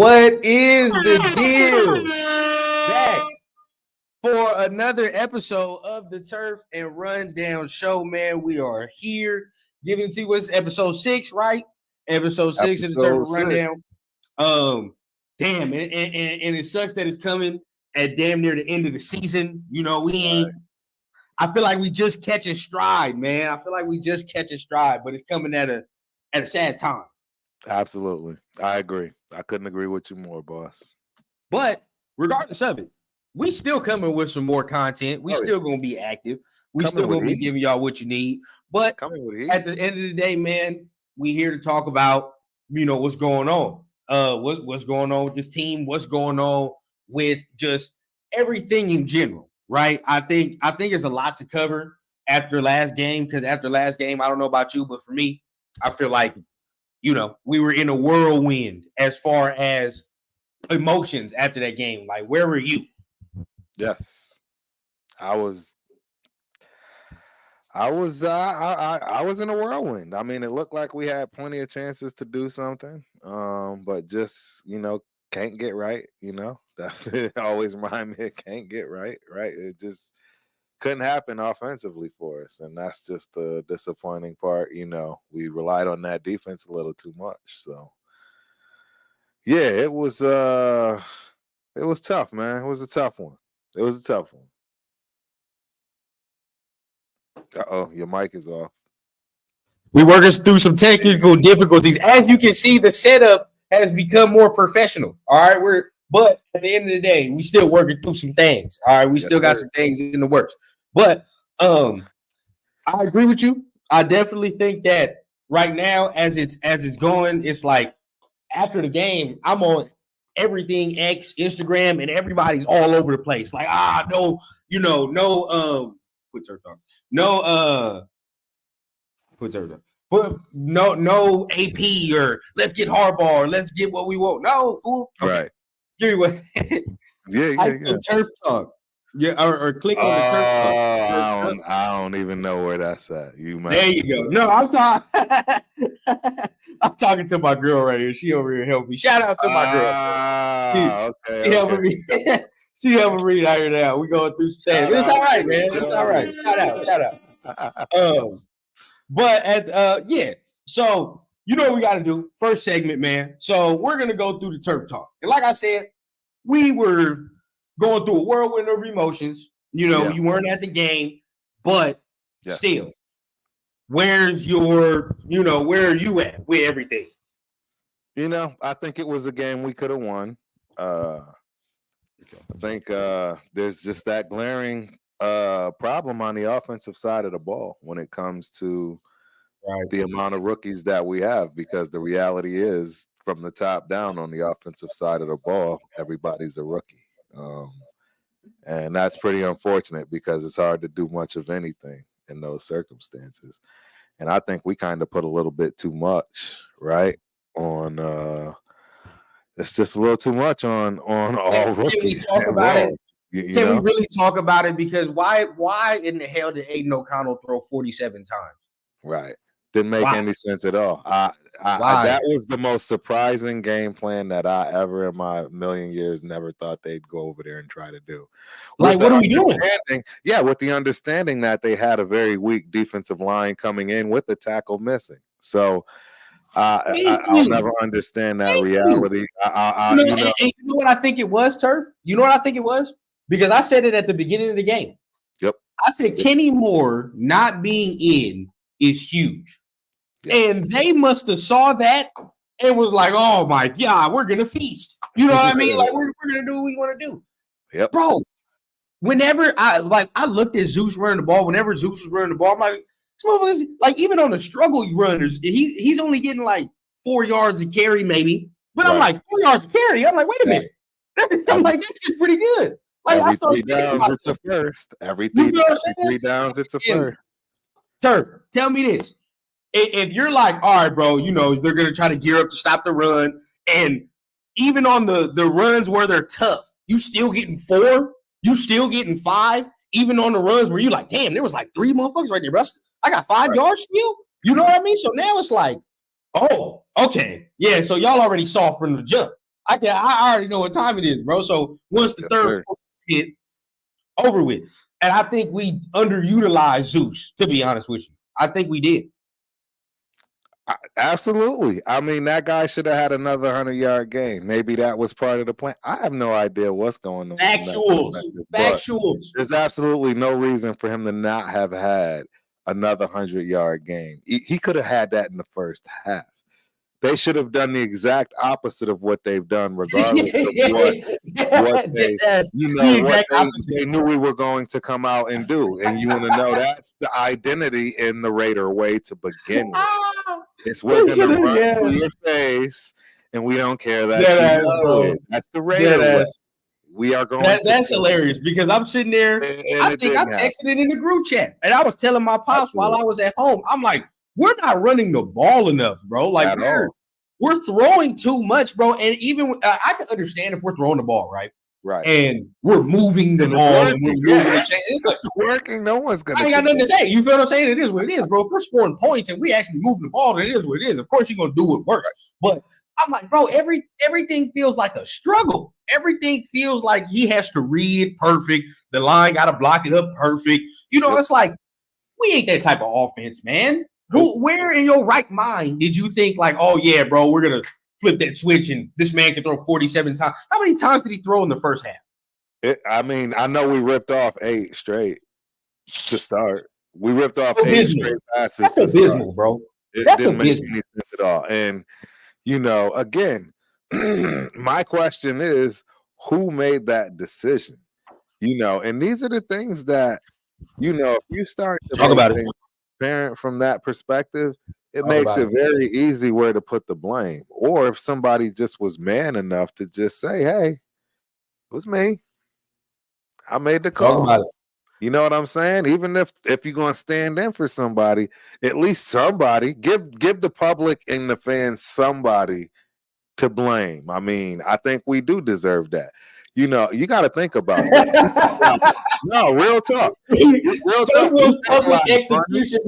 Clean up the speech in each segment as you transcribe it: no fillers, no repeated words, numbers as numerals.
What is the deal? Back for another episode of the Turf and Rundown Show, man. We are here giving it to you. What's episode 6, right? Episode 6 of the Turf and Rundown. Damn, and it sucks that it's coming at damn near the end of the season. You know, we ain't. Right. I feel like we just catching stride, man. I feel like we just catching stride, but it's coming at a sad time. Absolutely. I agree. I couldn't agree with you more, boss. But regardless of it, we still coming with some more content. We still going to be active. We still going to be giving y'all what you need. But at the end of the day, man, we here to talk about, what's going on. What's going on with this team? What's going on with just everything in general, right? I think there's a lot to cover after last game, because after last game, I don't know about you, but for me, I feel like we were in a whirlwind as far as emotions after that game. Like, where were you? Yes, I was in a whirlwind. I mean, it looked like we had plenty of chances to do something, but just can't get right. That's it. Always remind me, it can't get right. It just couldn't happen offensively for us, and that's just the disappointing part. We relied on that defense a little too much. So yeah, it was tough, man. It was a tough one. Uh-oh, your mic is off. We working through some technical difficulties. As you can see, the setup has become more professional. All right, but at the end of the day, we still working through some things. All right, we still got some things in the works. But I agree with you. I definitely think that right now, as it's going, it's like after the game, I'm on everything X, Instagram, and everybody's all over the place. Like, puts her thumb. But no AP or let's get Harbaugh or let's get what we want. No, fool. Okay. Right. Give me what. Yeah. Turf talk. Yeah, or click on the turf talk. I don't even know where that's at. There you go. No, I'm talking to my girl right here. She over here helping me. Shout out to my girl. She helping me. She helping me out here now. We going through stage. It's all right, man. It's all right. Shout out. But so what we got to do. First segment, man. So we're gonna go through the turf talk, and like I said, we were going through a whirlwind of emotions. You weren't at the game, but still, where's your, where are you at with everything? I think it was a game we could have won. I think there's just that glaring problem on the offensive side of the ball when it comes to the amount of rookies that we have, because the reality is, from the top down on the offensive side of the ball, everybody's a rookie. And that's pretty unfortunate, because it's hard to do much of anything in those circumstances. And I think we kind of put a little bit too much, right, on it's just a little too much on all rookies. Can we talk about it? Can we really talk about it? Because why in the hell did Aiden O'Connell throw 47 times? Right. Didn't make any sense at all. That was the most surprising game plan that I ever in my million years never thought they'd go over there and try to do. Like, what are we doing? Yeah, with the understanding that they had a very weak defensive line coming in with the tackle missing. So I'll never understand that reality. You know what I think it was, Turf? You know what I think it was? Because I said it at the beginning of the game. Yep. I said Kenny Moore not being in is huge. Yes. And they must have saw that and was like, oh my God, we're gonna feast. You know what I mean? Like, we're gonna do what we want to do. Yep. Bro, whenever I looked at Zeus running the ball, whenever Zeus was running the ball, I'm like, like, even on the struggle runners, he's only getting like 4 yards a carry, maybe. But I'm like, 4 yards a carry. I'm like, wait a minute. I'm like, that's just pretty good. Like, every 3 downs, it's a first. Every 3 downs, it's a first. Sir, tell me this. If you're like, all right, bro, they're going to try to gear up to stop the run, and even on the runs where they're tough, you still getting 4, you still getting 5, even on the runs where you like, damn, there was like 3 motherfuckers right there, bro. I got 5 yards still. You know what I mean? So now it's like, oh, okay. Yeah, so y'all already saw from the jump. I already know what time it is, bro. So once the third hit, over with. And I think we underutilized Zeus, to be honest with you. I think we did. Absolutely. I mean, that guy should have had another 100-yard game. Maybe that was part of the plan. I have no idea what's going on. Factuals. There's absolutely no reason for him to not have had another 100-yard game. He could have had that in the first half. They should have done the exact opposite of what they've done, regardless of what they, they knew we were going to come out and do. And you want to know that's the identity in the Raider way to begin with. It's we're going to run through your face, and we don't care that you know it. That's the Raider way. We are going. That's hilarious because I'm sitting there. I think I texted it in the group chat, and I was telling my pops while I was at home. I'm like, we're not running the ball enough, bro. Like we're throwing too much, bro. And even I can understand if we're throwing the ball, right? Right. And we're moving the ball and we're moving the chain. It's working. No one's gonna. I ain't got nothing to say. You feel what I'm saying? It is what it is, bro. If we're scoring points and we actually moving the ball, then it is what it is. Of course, you're gonna do it worse. But I'm like, bro, everything feels like a struggle. Everything feels like he has to read it perfect. The line got to block it up perfect. You know, it's like we ain't that type of offense, man. Where in your right mind did you think like, oh yeah, bro, we're gonna flip that switch and this man can throw 47 times? How many times did he throw in the first half? I mean, I know we ripped off 8 straight to start. We ripped off 8 straight passes. That's abysmal, bro. It didn't make any sense at all. And you know, again, my question is, who made that decision? You know, and these are the things that, you know, if you start to talk about it, parent from that perspective, it makes it very easy where to put the blame. Or if somebody just was man enough to just say, hey, it was me. I made the call. Talk about it. You know what I'm saying? Even if you're going to stand in for somebody, at least somebody, give the public and the fans somebody to blame. I mean, I think we do deserve that. You know, you got to think about that. No, real talk. Real talk. Public execution.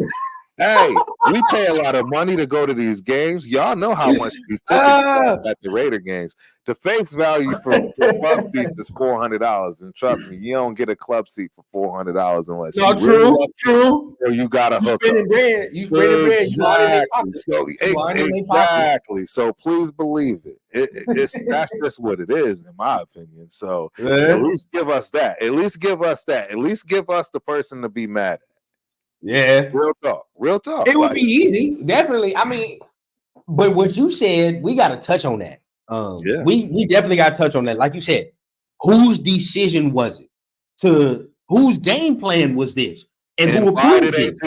Hey, we pay a lot of money to go to these games. Y'all know how much these tickets cost at the Raider games. The face value for club seats is $400, and trust me, you don't get a club seat for $400 unless true. Or you got to hook spending up. Bread. You spending bread. Exactly. So please believe it. That's just what it is, in my opinion. So at least give us that. At least give us that. At least give us the person to be mad at. Yeah, real talk. It would be easy, definitely. I mean, but what you said, we got to touch on that. We definitely got to touch on that. Like you said, whose decision was it? Whose game plan was this? And who approved it?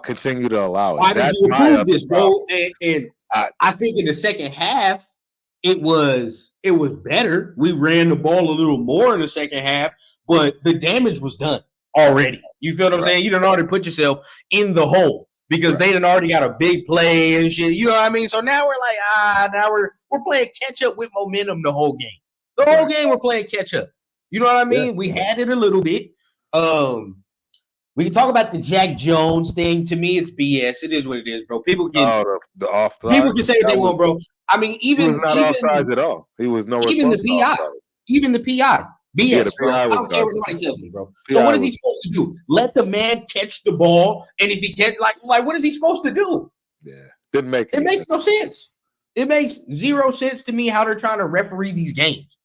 Continue to allow it. Why did you approve this, bro? And I think in the second half, it was better. We ran the ball a little more in the second half, but the damage was done already. You feel what I'm saying? You done already put yourself in the hole because they done already got a big play and shit. You know what I mean? So now we're like, now we're playing catch up with momentum the whole game. The whole game we're playing catch up. You know what I mean? Yeah. We had it a little bit. We can talk about the Jack Jones thing. To me, it's BS. It is what it is, bro. People can the off people can say what they want, bro. I mean, even he was not offside at all. He was nowhere. Even the PI. Even the PI. BS, yeah, the bro. I don't care what nobody tells me, bro. So what is he supposed to do? Let the man catch the ball, and if he can't, like what is he supposed to do? Yeah, didn't make it makes no sense. It makes zero sense to me how they're trying to referee these games.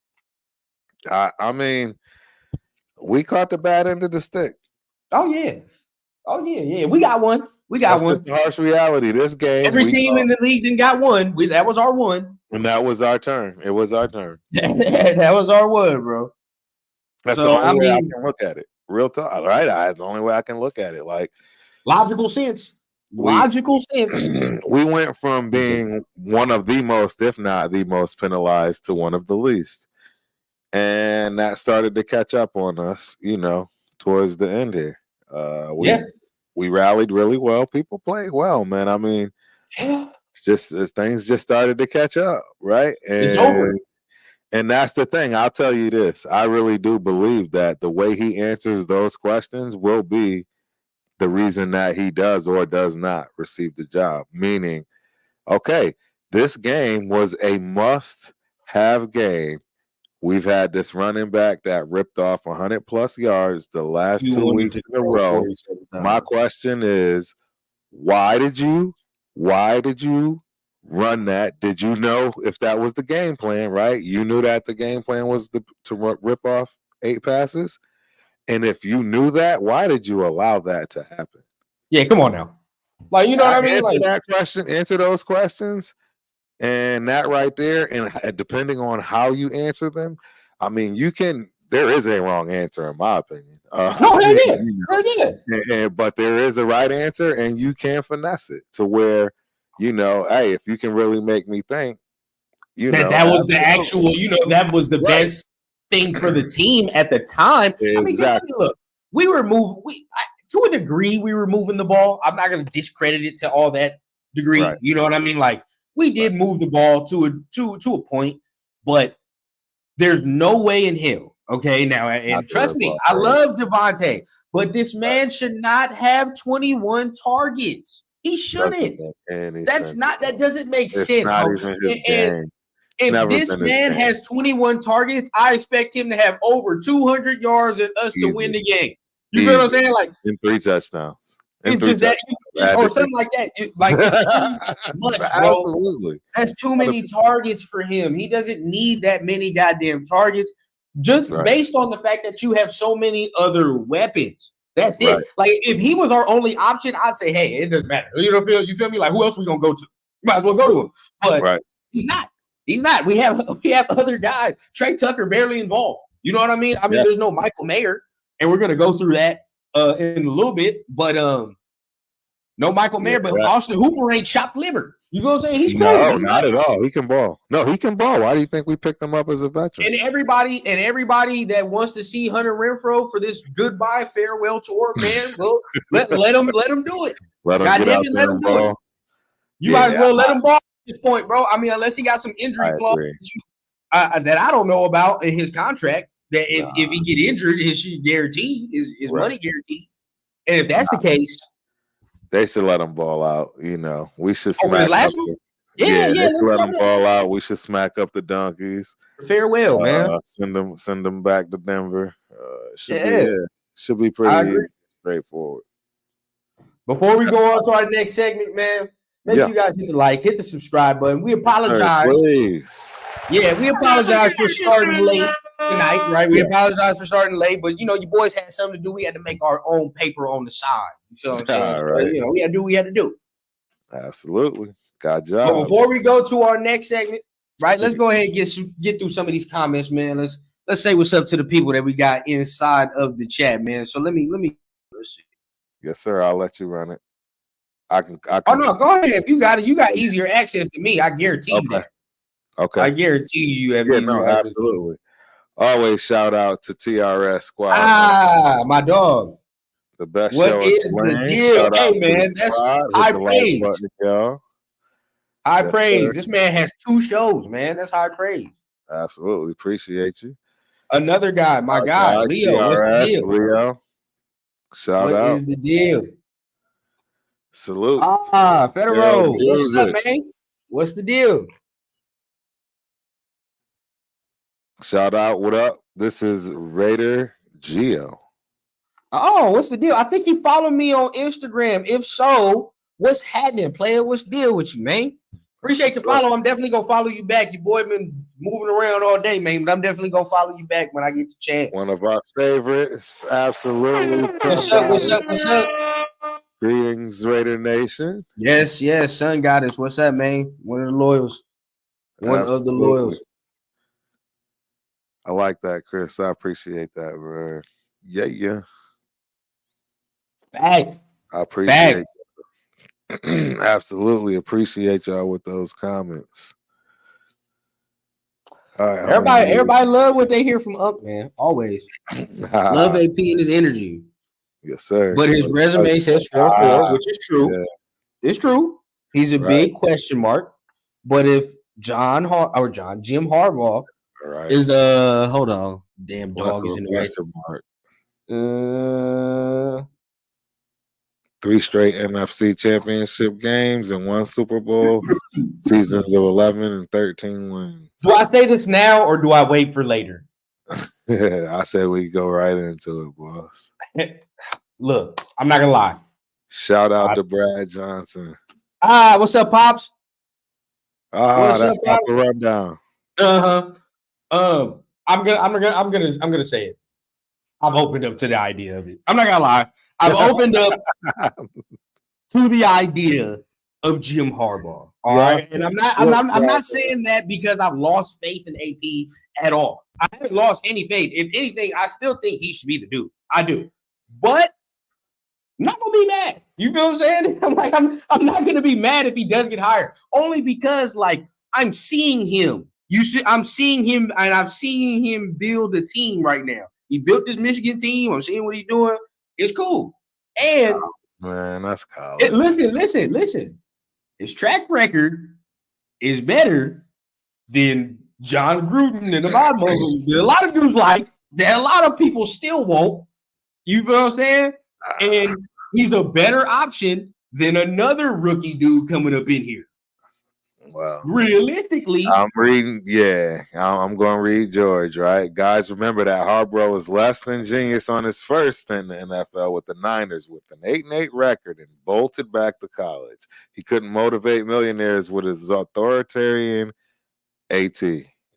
I mean, we caught the bad end of the stick. Oh yeah. We got one. That's just the harsh reality. This game, every team in the league didn't got one. That was our one, and that was our turn. It was our turn. That was our one, bro. That's the only way I can look at it. Real talk, right? That's the only way I can look at it. Like logical sense. We went from being one of the most, if not the most, penalized to one of the least, and that started to catch up on us. You know, towards the end here. We rallied really well. People played well, man. I mean, it's just things just started to catch up, right? And it's over. And that's the thing. I'll tell you this. I really do believe that the way he answers those questions will be the reason that he does or does not receive the job. Meaning, okay, this game was a must-have half game, we've had this running back that ripped off 100+ yards the last 2 weeks in a row. My question is, why did you run that? Did you know if that was the game plan, right? You knew that the game plan was to rip off 8 passes? And if you knew that, why did you allow that to happen? Yeah, come on now. Like, you know what I mean? Answer that question. Answer those questions. And that right there, and depending on how you answer them, I mean, there is a wrong answer in my opinion. But there is a right answer, and you can finesse it to where, hey, if you can really make me think, that was the actual, that was the best thing for the team at the time. Exactly. I mean, look, we were moving. To a degree, we were moving the ball. I'm not going to discredit it to all that degree. Right. You know what I mean? Like, we did move the ball to a point, but there's no way in hell. Okay, now, and trust me, I love Devontae, but this man should not have 21 targets. He shouldn't. That doesn't make sense, bro. And if this man has 21 targets, I expect him to have over 200 yards and us to win the game. You know what I'm saying? Like, in 3 touchdowns. It's just that, or something like that. Like, it's too much, bro. Absolutely. That's too many targets for him. He doesn't need that many goddamn targets. Just based on the fact that you have so many other weapons. That's it. Like, if he was our only option, I'd say, hey, it doesn't matter. You feel me? Like, who else we gonna go to? You might as well go to him. But he's not. He's not. We have other guys. Trey Tucker barely involved. You know what I mean? There's no Michael Mayer, and we're gonna go through that in a little bit. But no Michael Mayer, but Austin Hooper ain't chopped liver. You know what I'm saying? He's cool. No, not at all. He can ball. No, he can ball. Why do you think we picked him up as a veteran? And everybody that wants to see Hunter Renfrow for this goodbye farewell tour, man, well, let him do it. Let him do it. You might as well let him ball at this point, bro. I mean, unless he got some injury clause that I don't know about in his contract, that if he get injured, his guarantee is money guaranteed. And if that's the case, they should let him ball out. We should smack up. They should let him ball out. We should smack up the donkeys. Farewell, man. Send them back to Denver. Should be pretty straightforward. Before we go on to our next segment, man, make sure you guys hit the like, hit the subscribe button. We apologize. Please. Yeah, we apologize for starting late tonight, right? We apologize for starting late, but your boys had something to do. We had to make our own paper on the side. You feel what I'm saying? So, we had to do what we had to do. Absolutely. Got job. But before we go to our next segment, right? Let's go ahead and get through some of these comments, man. Let's say what's up to the people that we got inside of the chat, man. So let me let's see. Yes, sir. I'll let you run it. I can. Oh no, go ahead. If you got it, you got easier access to me. I guarantee you that. Okay. I guarantee you have easier access. Absolutely. Always shout out to TRS Squad. My dog. The best what show. What is the deal? Hey, man, that's high praise. High praise. Sir. This man has 2 shows, man. That's high praise. Absolutely. Appreciate you. Another guy, my guy, Leo. TRS, what's the deal? Leo. Shout out. What is the deal? Salute. Federal. What's up, man? What's the deal? Shout out. What up? This is Raider Geo. Oh, what's the deal? I think you follow me on Instagram. If so, what's happening, player? What's the deal with you, man? Appreciate the follow. I'm definitely gonna follow you back. Your boy been moving around all day, man, but I'm definitely gonna follow you back when I get the chance. One of our favorites. Absolutely. What's up? Greetings, Raider Nation. Yes, Sun Goddess. What's up, man? One of the loyals. Of the loyals. I like that, Chris. I appreciate that, man. Yeah. Fact. I appreciate it. Absolutely appreciate y'all with those comments. All right, everybody love what they hear from Up, man. Always. Love AP and his energy. Yes, sir. But his resume says 4-4, which is true. Yeah. It's true. He's a big question mark. But if Jim Harbaugh is hold on, damn dog is in the question mark. 3 straight NFC championship games and 1 Super Bowl, seasons of 11 and 13 wins. Do I say this now or do I wait for later? I said we go right into it, boss. Look, I'm not gonna lie. Shout out to Brad Johnson. What's up, Pops? What's that's up, Papa Rundown. I'm gonna say it. I've opened up to the idea of it. I'm not gonna lie. I've opened up to the idea of Jim Harbaugh. All right, and I'm not saying that because I've lost faith in AP at all. I haven't lost any faith. If anything, I still think he should be the dude. I do, but I'm not gonna be mad. You feel what I'm saying? I'm not gonna be mad if he does get hired, only because I'm seeing him. I'm seeing him, and I've seen him build a team right now. He built this Michigan team. I'm seeing what he's doing. It's cool. And man, that's college. Listen. His track record is better than John Gruden and a lot of a lot of dudes that a lot of people still won't. You feel what I'm saying? And he's a better option than another rookie dude coming up in here. Well, realistically, I'm reading. Yeah, I'm going to read George. Right, guys. Remember that Harbaugh was less than genius on his first in the NFL with the Niners, with an 8-8 record, and bolted back to college. He couldn't motivate millionaires with his authoritarian AT.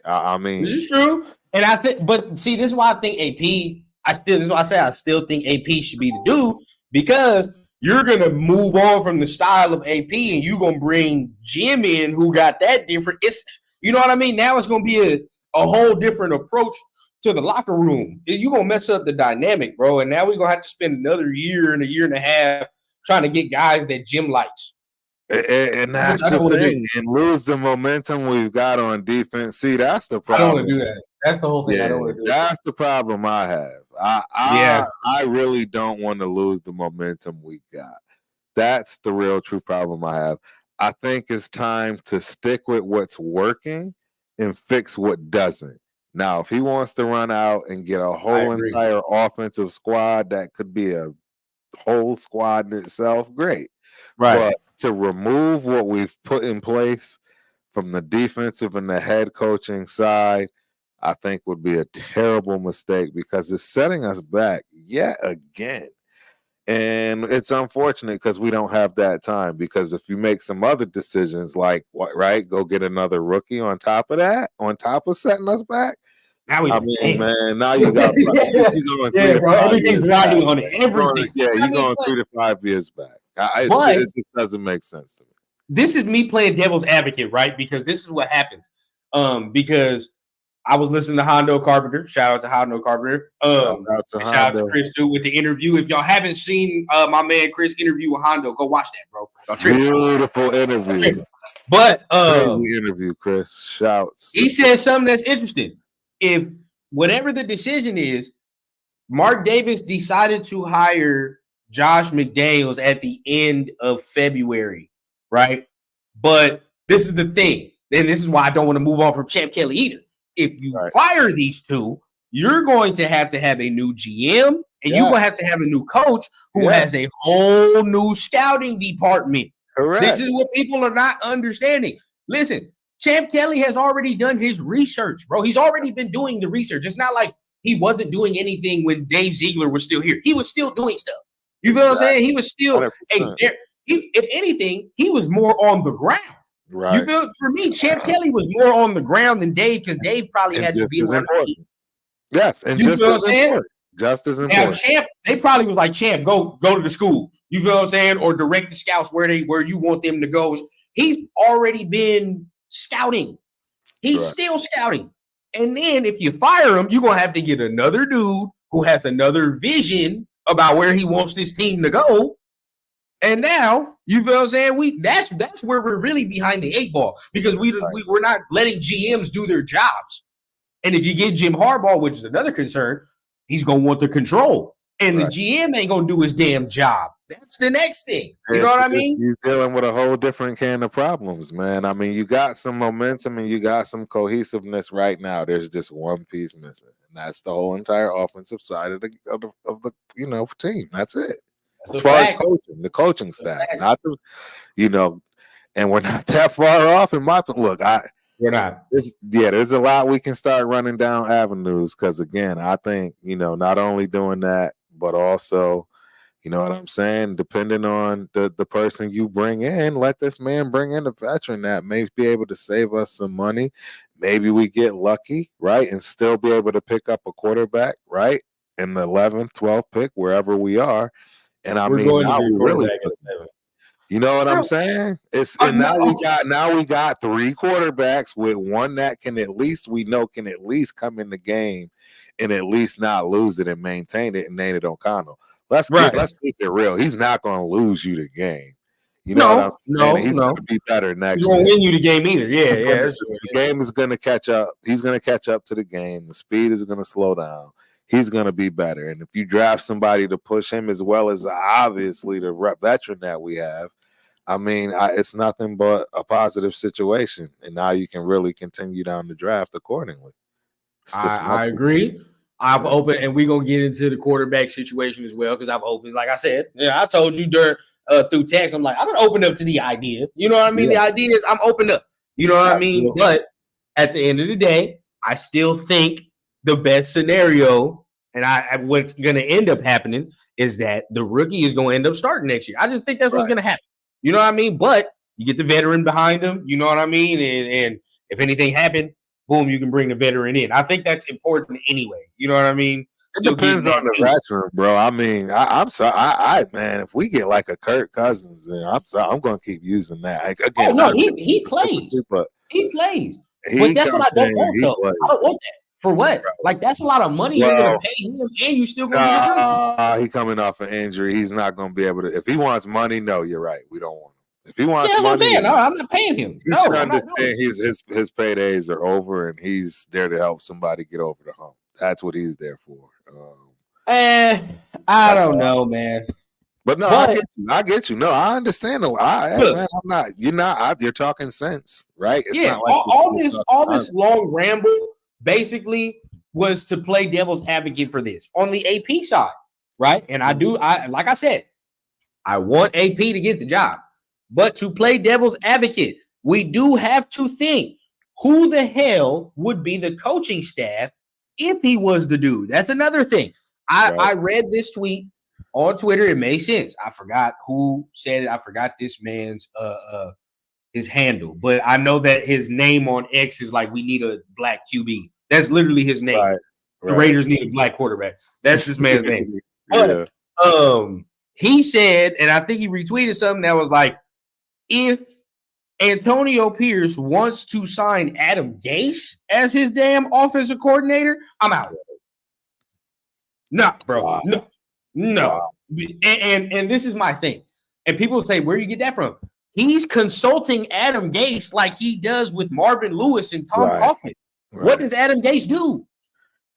I mean, this is true, and I think. But see, this is why I think AP. This is why I say I still think AP should be the dude, because you're going to move on from the style of AP and you're going to bring Jim in who got that different. You know what I mean? Now it's going to be a whole different approach to the locker room. You're going to mess up the dynamic, bro. And now we're going to have to spend another year and a year and a half trying to get guys that Jim likes. And that's the thing. And lose the momentum we've got on defense. See, that's the problem. I don't want to do that. That's the whole thing. Yeah, I don't want to do that's the problem I have. I really don't want to lose the momentum we got. That's the real true problem I have. I think it's time to stick with what's working and fix what doesn't. Now, if he wants to run out and get a whole entire offensive squad that could be a whole squad in itself, great. Right. But to remove what we've put in place from the defensive and the head coaching side, I think would be a terrible mistake because it's setting us back yet again. And it's unfortunate because we don't have that time, because if you make some other decisions go get another rookie on top of that, on top of setting us back. Now now you got everything's riding on it. Everything. You're going 3 to 5 years back. It just doesn't make sense to me. This is me playing devil's advocate, right? Because this is what happens. Because I was listening to Hondo Carpenter. Shout out to Hondo Carpenter. Shout out to Chris too with the interview. If y'all haven't seen my man Chris interview with Hondo, go watch that, bro. Beautiful interview. But crazy interview, Chris. Shouts. He said something that's interesting. If whatever the decision is, Mark Davis decided to hire Josh McDaniels at the end of February, right? But this is the thing, and this is why I don't want to move on from Champ Kelly either. If you fire these two, you're going to have a new GM, and you're going to have a new coach who has a whole new scouting department. Correct. This is what people are not understanding. Listen, Champ Kelly has already done his research, bro. He's already been doing the research. It's not like he wasn't doing anything when Dave Ziegler was still here. He was still doing stuff. You feel what I'm saying? He was still if anything, he was more on the ground. Right. You feel, for me, Champ Kelly was more on the ground than Dave, because Dave probably had to be more important. Yes, and just as important. Just as important. Now, Champ, they probably was like, Champ, go to the schools. You feel what I'm saying? Or direct the scouts where you want them to go. He's already been scouting. He's still scouting. And then if you fire him, you're gonna have to get another dude who has another vision about where he wants this team to go. And now, you feel what I'm saying? That's where we're really behind the 8 ball, because we're not letting GMs do their jobs. And if you get Jim Harbaugh, which is another concern, he's gonna want the control, and the GM ain't gonna do his damn job. That's the next thing. You know what I mean? He's dealing with a whole different can of problems, man. I mean, you got some momentum and you got some cohesiveness right now. There's just one piece missing, and that's the whole entire offensive side of the team. That's it. As far as coaching, the coaching staff, not the, and we're not that far off. In my look, we're not. There's a lot we can start running down avenues because again, I think not only doing that, but also, you know what I'm saying, depending on the person you bring in, let this man bring in a veteran that may be able to save us some money. Maybe we get lucky, right, and still be able to pick up a quarterback, right, in the 11th, 12th pick, wherever we are. And we're going to get quarterback at 7. You know what I'm saying? Now we got 3 quarterbacks with one that can at least come in the game and at least not lose it and maintain it, and Nate O'Connell. Let's keep it real. He's not going to lose you the game. You know what I'm saying? He's going to be better next year. He's going to win you the game either. Yeah, the game is going to catch up. He's going to catch up to the game. The speed is going to slow down. He's going to be better. And if you draft somebody to push him as well as obviously the veteran that we have, I mean, it's nothing but a positive situation. And now you can really continue down the draft accordingly. I agree. I've opened, and we're going to get into the quarterback situation as well because I've opened, like I said, I told you through text, I'm like, I don't open up to the idea. You know what I mean? Yeah. The idea is I'm open up. You know what I mean? But at the end of the day, I still think the best scenario, and what's going to end up happening is that the rookie is going to end up starting next year. I just think that's what's going to happen. You know what I mean? But you get the veteran behind him. You know what I mean? And if anything happened, boom, you can bring the veteran in. I think that's important anyway. You know what I mean? It depends on the veteran, bro. I mean, I'm sorry. Man, if we get like a Kirk Cousins, then I'm sorry. I'm going to keep using that. Again, he plays. He plays. But that's what I don't want, though. I don't want that. For what? Like, that's a lot of money you're going to pay him, and you still going to get a rookie. He's coming off an injury. He's not going to be able to. If he wants money, no, you're right. We don't want him. If he wants money, no, I'm not paying him. He should understand his paydays are over, and he's there to help somebody get over the hump. That's what he's there for. I don't know, man. But no, I get you. No, I understand. Man, you're talking sense, right? It's not like all this long ramble basically was to play devil's advocate for this on the AP side, right? And like I said, I want AP to get the job, but to play devil's advocate, we do have to think who the hell would be the coaching staff if he was the dude. That's another thing. I read this tweet on Twitter. It made sense. I forgot who said it. I forgot this man's his handle, but I know that his name on X is like, we need a black QB. That's literally his name. Right. The Raiders need a black quarterback. That's this man's name. But he said, and I think he retweeted something that was like, if Antonio Pierce wants to sign Adam Gase as his damn offensive coordinator, I'm out. No, bro. Wow. No. Wow. And this is my thing. And people say, where you get that from? He's consulting Adam Gase like he does with Marvin Lewis and Tom Coughlin. Right. What does Adam Gase do?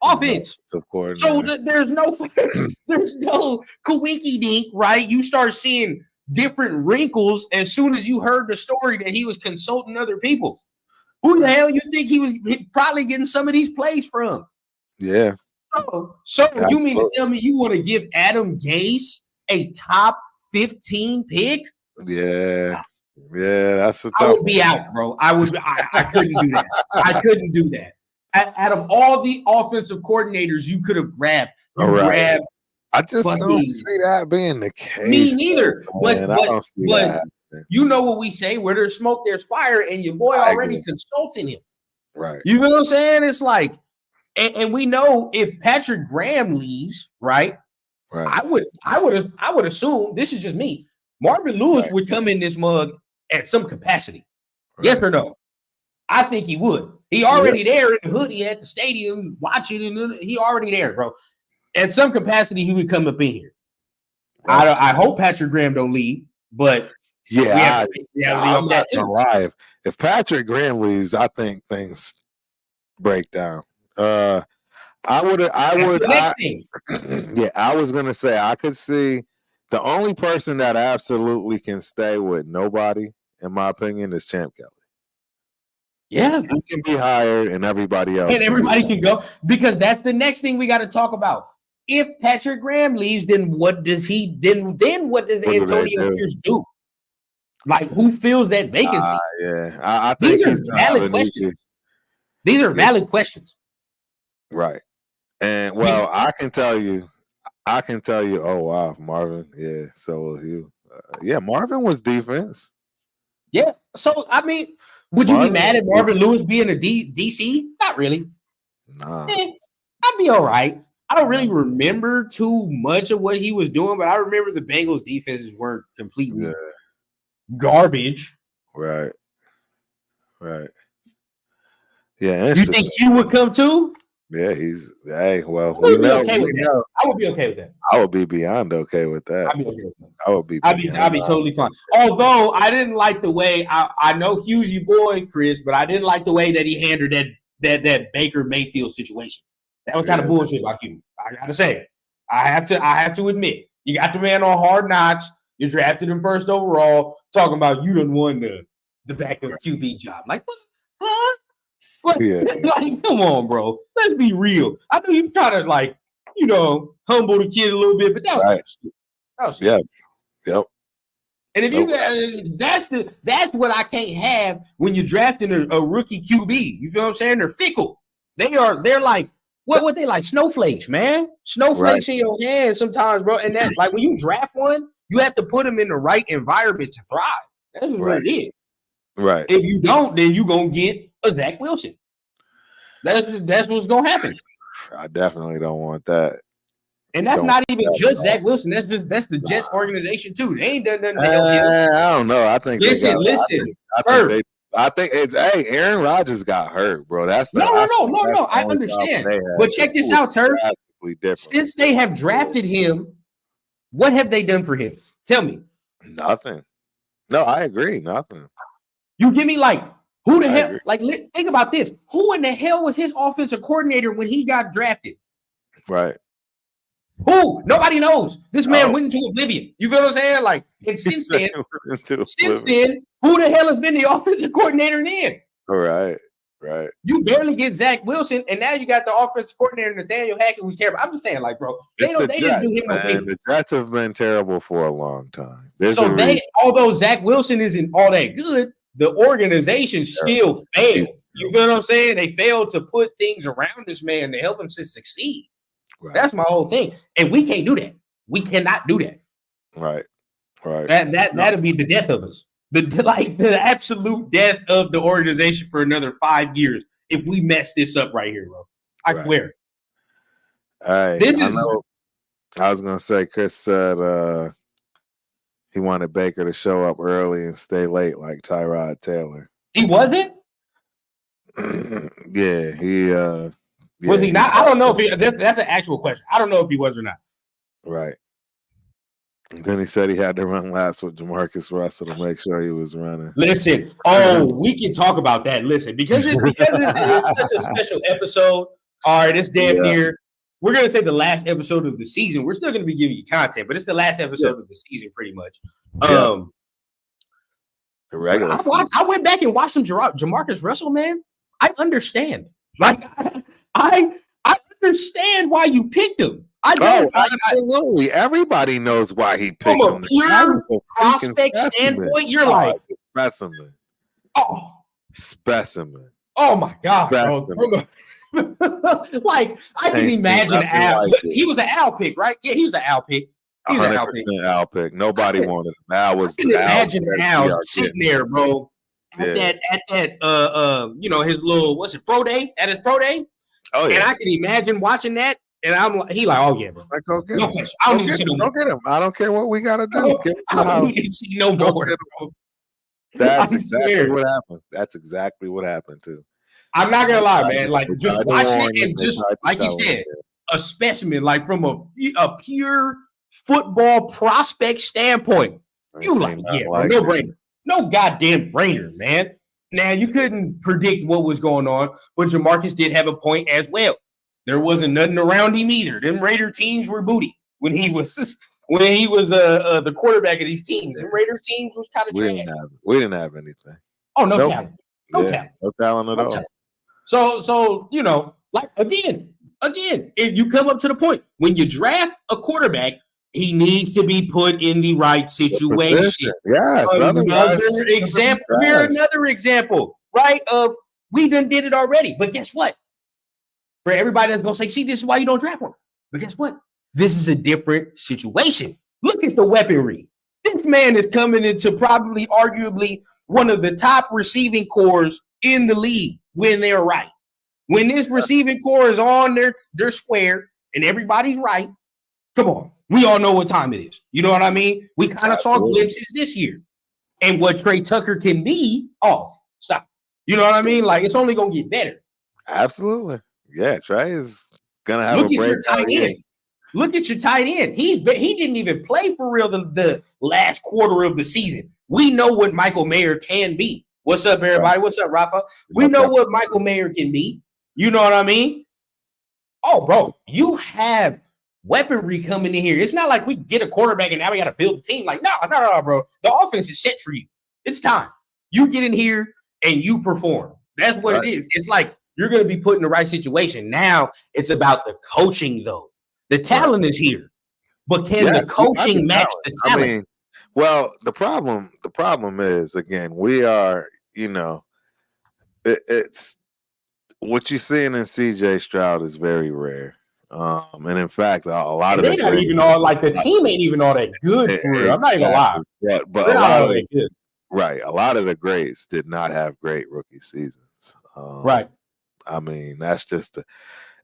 Offense. Of course. So there's no coinky dink, right? You start seeing different wrinkles as soon as you heard the story that he was consulting other people. Who the hell you think he was probably getting some of these plays from? Yeah. So you mean to tell me you want to give Adam Gase a top 15 pick? Yeah, that's a tough. I would be out, bro. I couldn't do that. I couldn't do that. Out of all the offensive coordinators you could have grabbed, grabbed. I just don't see that being the case. Me neither. But you know what we say: where there's smoke, there's fire, and your boy already consulting him. Right. You know what I'm saying? It's like, and we know if Patrick Graham leaves, right? I would assume, this is just me, Marvin Lewis would come in this mug at some capacity. Right. Yes or no? I think he would. He already there in the hoodie at the stadium watching, and he already there, bro. At some capacity, he would come up in here. Right. I hope Patrick Graham don't leave, but I'm not gonna lie. If Patrick Graham leaves, I think things break down. I was gonna say I could see the only person that absolutely can stay with nobody, in my opinion, is Champ Kelly. Yeah, he can be hired, and everybody else, can go, because that's the next thing we got to talk about. if Patrick Graham leaves, then what does Antonio Pierce do? Like, who fills that vacancy? I think these are valid questions. These are valid questions. Right. And well, I can tell you. Oh wow, Marvin. Yeah. So was you. Marvin was defense. Yeah. So I mean, would you be mad at Marvin Lewis being a DC? Not really. Nah. I'd be all right. I don't really remember too much of what he was doing, but I remember the Bengals defenses weren't completely garbage. Right. Yeah. You think Hugh would come too? Yeah, well, I would be okay with that. I would be okay with that. I would be beyond okay with that. I'd be okay with that. I'd be totally fine. Although I didn't like the way I know Hugh's your boy, Chris, but I didn't like the way that he handled that Baker Mayfield situation. That was kind of bullshit by Hugh. I gotta say, I have to admit, you got the man on Hard Knocks. You drafted him first overall, talking about you done won the backup QB job. Like what? Huh? Like, come on, bro. Let's be real. I know you try to humble the kid a little bit, but that was stupid. Yes. Yep. And if that's what I can't have when you're drafting a rookie QB. You feel what I'm saying? They're fickle. They're like what they like snowflakes, man. Snowflakes in your hand sometimes, bro. And that's like when you draft one, you have to put them in the right environment to thrive. That's what it is. Right. If you don't, then you're gonna get a Zach Wilson. That's what's gonna happen. I definitely don't want that. And that's not even just Zach Wilson. That's the Jets organization too. They ain't done nothing to help him. I don't know. I think listen. I think it's Aaron Rodgers got hurt, bro. No. I understand. But check this out, Turf. Since they have drafted him, what have they done for him? Tell me. Nothing. No, I agree. Nothing. You give me who the hell? Think about this. Who in the hell was his offensive coordinator when he got drafted? Right. Who? Nobody knows. This man went into oblivion. You feel what I'm saying? And since then, who the hell has been the offensive coordinator then? Right. You barely get Zach Wilson, and now you got the offensive coordinator Nathaniel Hackett, who's terrible. I'm just saying, bro, they didn't do him no favors. The Jets have been terrible for a long time. Although Zach Wilson isn't all that good, the organization still failed. You feel what I'm saying? They failed to put things around this man to help him to succeed. Right. That's my whole thing. And we can't do that. We cannot do that. Right. That'll be the death of us. The absolute death of the organization for another 5 years if we mess this up right here, bro. I swear. All right. I was gonna say Chris said he wanted Baker to show up early and stay late like Tyrod Taylor. He wasn't? Yeah, he was he not? I don't know if that's an actual question. I don't know if he was or not. Right. And then he said he had to run laps with Jamarcus Russell to make sure he was running. Listen, we can talk about that. Listen, because it's such a special episode. All right, it's damn near. We're going to say the last episode of the season. We're still going to be giving you content, but it's the last episode of the season pretty much. The regular I went back and watched some Jamarcus Russell, man. I understand. I understand why you picked him. Absolutely. Everybody knows why he picked him. From a pure prospect standpoint, you're specimen. Specimen. Oh my God, bro. I can imagine Al. He was an Al pick, right? Yeah, he was an Al pick. He was 100% Al pick. Nobody wanted him. Al was. I can imagine Al sitting there, bro. At that, his little pro day at his pro day. Oh yeah. And I can imagine watching that, and he like, oh yeah, bro. Go get him. I don't need to see no more. Go get him. I don't care what we gotta do. I don't need to see no more. That's exactly what happened. That's exactly what happened too. I'm not gonna lie, man. Just watching it and just like you said, a specimen, from a pure football prospect standpoint. You bro, no brainer. No goddamn brainer, man. Now, you couldn't predict what was going on, but Jamarcus did have a point as well. There wasn't nothing around him either. Them Raider teams were booty when he was the quarterback of these teams. Them Raider teams was kind of trash. We didn't have anything. Oh, no talent. No talent. No talent at all. So again, Again, if you come up to the point when you draft a quarterback, he needs to be put in the right situation. Yes. Another example. We're another example, right? Of we done did it already. But guess what? For everybody that's gonna say, see, this is why you don't draft one. But guess what? This is a different situation. Look at the weaponry. This man is coming into probably arguably one of the top receiving cores in the league when they're right. When this receiving core is on their square and everybody's right, come on. We all know what time it is. You know what I mean? We kind of saw glimpses this year. And what Trey Tucker can be, stop. You know what I mean? Like, it's only going to get better. Absolutely. Yeah, Trey is going to have a break. Look at your tight end. Look at your tight end. He didn't even play for real the last quarter of the season. We know what Michael Mayer can be. What's up, everybody? What's up, Rafa? We know what Michael Mayer can be. You know what I mean? Oh, bro, you have weaponry coming in here. It's not like we get a quarterback and now we got to build the team. Like, no, bro. The offense is set for you. It's time. You get in here and you perform. That's what it is. It's like you're going to be put in the right situation. Now it's about the coaching, though. The talent is here, but can the coaching match the talent? I mean, well, the problem is, again, we are, it's what you're seeing in CJ Stroud is very rare. And in fact, a lot of it not even all like the team ain't even all that good for real. I'm not even gonna lie. But a lot of it, right. A lot of the greats did not have great rookie seasons. Right. I mean, that's just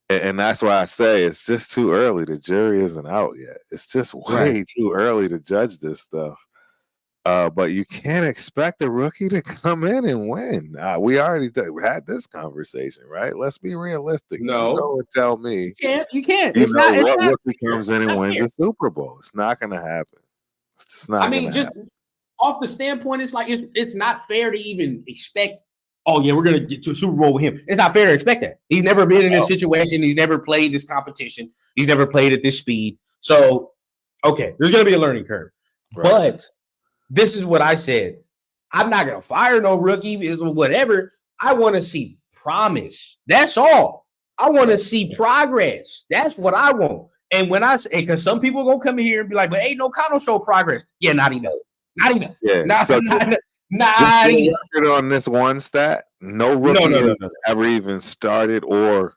and that's why I say it's just too early. The jury isn't out yet. It's just way too early to judge this stuff. But you can't expect a rookie to come in and win. We already had this conversation, right? Let's be realistic. No, you go and tell me you can't. It's not. Rookie comes in and wins a Super Bowl. It's not going to happen. It's just not. I mean, just off the standpoint, it's like it's not fair to even expect. Oh yeah, we're going to get to a Super Bowl with him. It's not fair to expect that. He's never been in this situation. He's never played this competition. He's never played at this speed. So, okay, there's going to be a learning curve, but. This is what I said. I'm not going to fire no rookie, whatever. I want to see promise. That's all. I want to see progress. That's what I want. And when I say, because some people are going to come in here and be like, but ain't no Connell show progress. Yeah, not enough. Not enough. Yeah. Not enough. On this one stat, no rookie ever even started or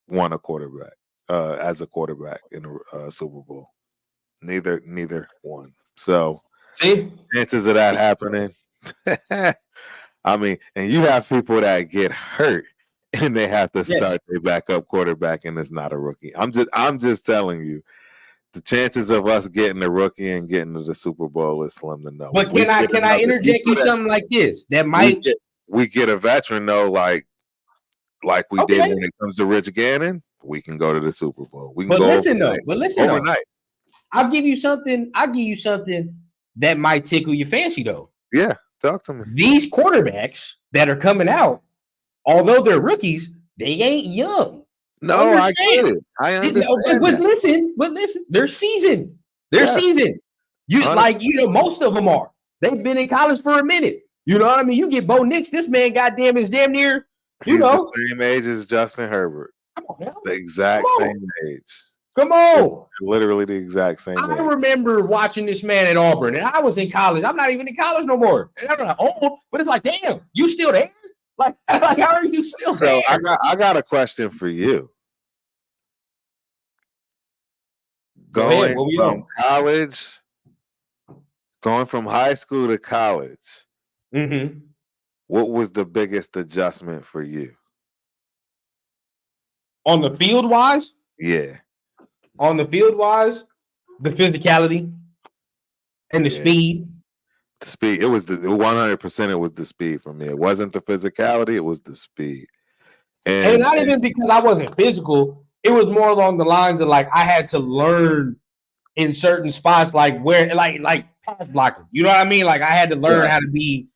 won a quarterback as a quarterback in a Super Bowl. Neither one. So, see, chances of that happening. I mean, and you have people that get hurt and they have to start their backup quarterback, and it's not a rookie. I'm just telling you, the chances of us getting a rookie and getting to the Super Bowl is slim to none. But can I interject you something like this? That might we get a veteran though, like we did when it comes to Rich Gannon. We can go to the Super Bowl. We can listen overnight. I'll give you something that might tickle your fancy, though. Yeah, talk to me. These quarterbacks that are coming out, although they're rookies, they ain't young. No, I get it. I understand. But listen, they're seasoned. They're seasoned. Most of them are. They've been in college for a minute. You know what I mean? You get Bo Nix, this man, goddamn, is damn near. He's the same age as Justin Herbert. Come on, man. The exact same age. Come on. Literally the exact same I remember watching this man at Auburn, and I was in college. I'm not even in college no more. And I'm not old, but it's like, damn, you still there? Like how are you still there? So I got a question for you. Going from high school to college, what was the biggest adjustment for you? On the field wise? Yeah. On the field wise, the physicality and the speed. The speed. It was the 100%. It was the speed for me. It wasn't the physicality. It was the speed. And not even because I wasn't physical. It was more along the lines of like I had to learn in certain spots, like where, like pass blocking. You know what I mean? Like I had to learn how to be,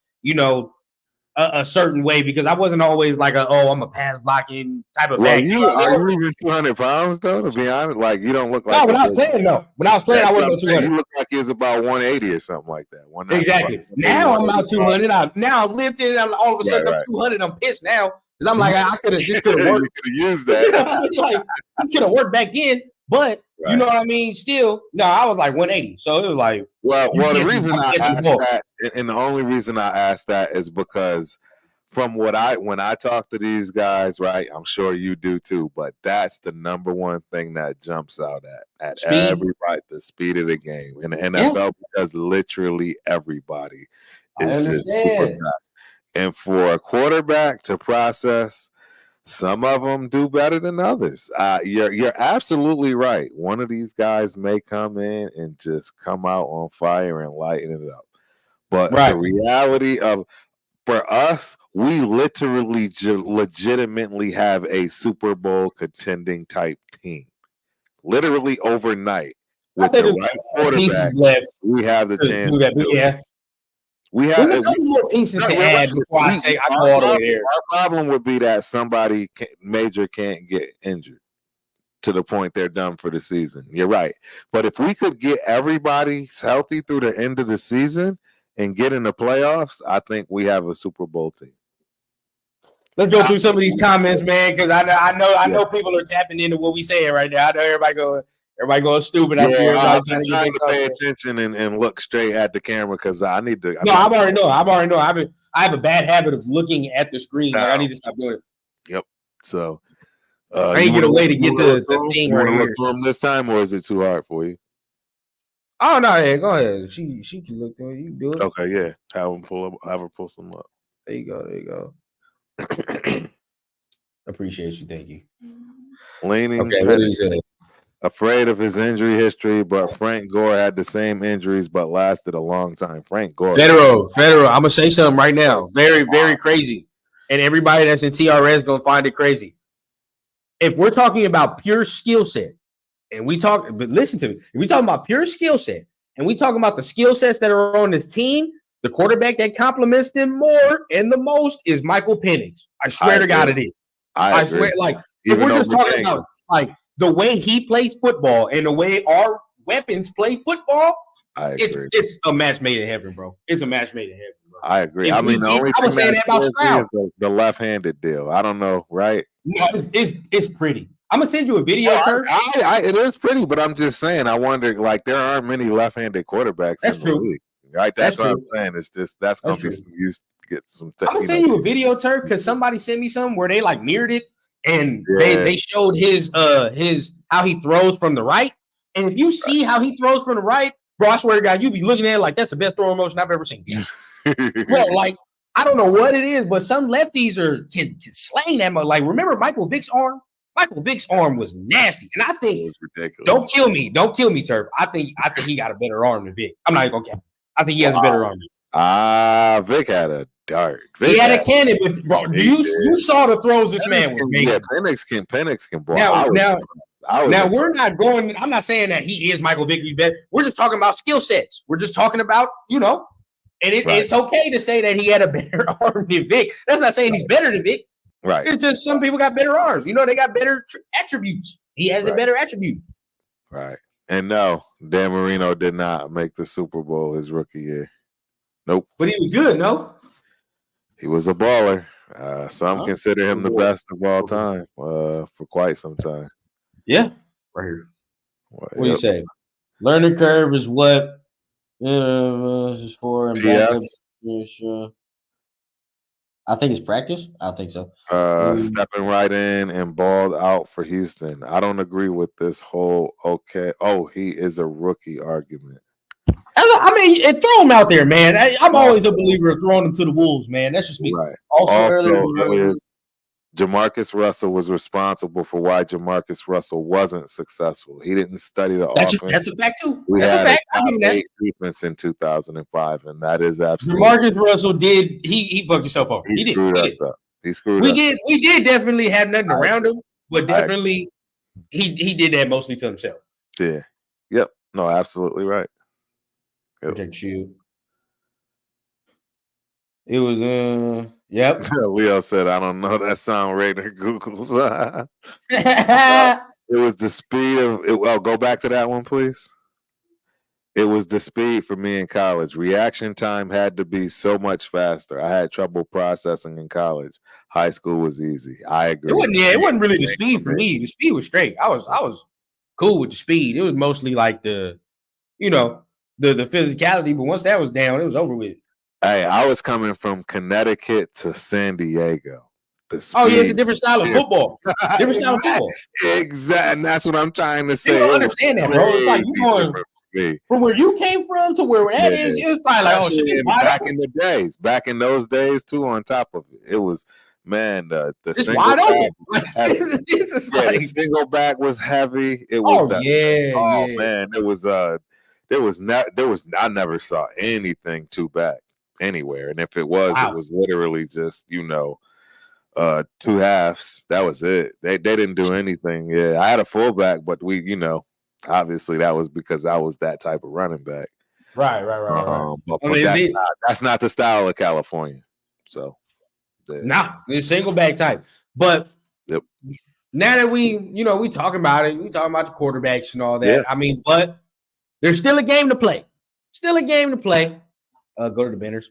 a certain way because I wasn't always like I'm a pass blocking type of back. Are you even 200 pounds though? To be honest, like you don't look like. No, when I was playing, I wasn't 200. You look like he was about 180 or something like that. Exactly. Now I'm about 200. Now I'm lifting. All of a sudden I'm 200. I'm pissed now. Because I'm like, I could have just could have worked. You could have used that. Like, you could have worked back then, but you know what I mean? Still, no, I was like 180. So it was like, well, the reason I asked that, and the only reason I asked that is because from when I talk to these guys, right, I'm sure you do too, but that's the number one thing that jumps out at speed. Everybody, the speed of the game in the NFL, because literally everybody is just super fast. And for a quarterback to process, some of them do better than others. You're absolutely right. One of these guys may come in and just come out on fire and lighten it up. But the reality of, for us, we literally legitimately have a Super Bowl contending type team. Literally overnight, with the right quarterback, we have the chance to do it. We have a couple more pieces to add before I say I go all the way there. Our problem would be that somebody major can't get injured to the point they're done for the season. You're right. But if we could get everybody healthy through the end of the season and get in the playoffs, I think we have a Super Bowl team. Let's go through some of these comments, man, because I know people are tapping into what we saying right now. I know everybody going stupid. I see everybody trying to pay attention and look straight at the camera because I need to. I already know. I have a bad habit of looking at the screen. Like, I need to stop doing it. Yep. So I ain't get a way to get the thing right here. Look for him this time, or is it too hard for you? Oh no, yeah, go ahead. She can look through it. You can do it. Okay, yeah. Have her pull some up. There you go. Appreciate you. Thank you. Leaning. Okay, what did he say? Afraid of his injury history, but Frank Gore had the same injuries but lasted a long time. Frank Gore. Federal. I'm gonna say something right now. Very, very crazy. And everybody that's in TRS is gonna find it crazy. If we're talking about pure skill set, but listen to me, if we talking about pure skill set, and we talking about the skill sets that are on this team, the quarterback that complements them more and the most is Michael Penix. I swear to God it is. I swear, like, if we're just talking about like the way he plays football and the way our weapons play football, it's a match made in heaven, bro. It's a match made in heaven, bro. I agree. I mean, I was saying that about Stroud. The left-handed deal. I don't know, right? No, it's pretty. I'm gonna send you a video, Turk. It is pretty, but I'm just saying, I wonder, like, there aren't many left-handed quarterbacks in the league. Right, that's what I'm saying. It's just that's gonna be some use to get some. I'm gonna send you a video, Turk, because somebody sent me something where they like mirrored it and they showed his how he throws from the right. And if you see how he throws from the right, bro, I swear to God, you be looking at it like that's the best throwing motion I've ever seen. Bro, like I don't know what it is, but some lefties can slang that much. Like remember Michael Vick's arm? Michael Vick's arm was nasty, and I think it's ridiculous. Don't kill me, Turf. I think he got a better arm than Vick. I'm not even gonna count. I think he has a better arm. Vic had a dart. He had a cannon, but bro, you saw the throws this man was making. Yeah, Penix can ball. Now we're not going. I'm not saying that he is Michael Vick. He's better. We're just talking about skill sets. We're just talking about and it's okay to say that he had a better arm than Vic. That's not saying he's better than Vic. Right. It's just some people got better arms. They got better attributes. He has a better attribute. Right. And no, Dan Marino did not make the Super Bowl his rookie year. Nope. But he was good, no? He was a baller. Some consider him the best of all time for quite some time. Yeah. Right here. What do you say? Learning curve is what is for and backup. I think it's practice. I think so. Stepping right in and balled out for Houston. I don't agree with this whole he is a rookie argument. I mean, throw him out there, man. I'm always a believer of throwing him to the wolves, man. That's just me. Right. Also Jamarcus Russell was responsible for why Jamarcus Russell wasn't successful. He didn't study the offense. That's a fact too. That's a fact. I mean that defense in 2005, and that is absolutely. Jamarcus Russell did. He fucked himself over. He screwed us up. He screwed us. We did definitely have nothing around him, but definitely he did that mostly to himself. Yeah. Yep. No, absolutely right. Yep. Protect you. It was yep. Leo said, I don't know that sound rating Google's. It was the speed of it. Well, go back to that one, please. It was the speed for me in college. Reaction time had to be so much faster. I had trouble processing in college. High school was easy. I agree. It wasn't really the speed for me. The speed was straight. I was cool with the speed. It was mostly like the physicality. But once that was down, it was over with. Hey, I was coming from Connecticut to San Diego. It's a different style of football. Different style of football. Exactly. And that's what I'm trying to say. You don't understand that, bro. It's like you going from where you came from to where that is. It's probably like, shit. Back in the days, back in those days too. On top of it, it was the it's single wide open. The single back was heavy. It was man, I never saw anything two back anywhere, and if it was, it was literally just two halves. That was it. They didn't do anything. Yeah, I had a fullback, but we obviously that was because I was that type of running back. Right. But that's not the style of California. So it's single back type. But now that we talking about it, we talking about the quarterbacks and all that. Yeah. I mean, but there's still a game to play. Go to the Benners.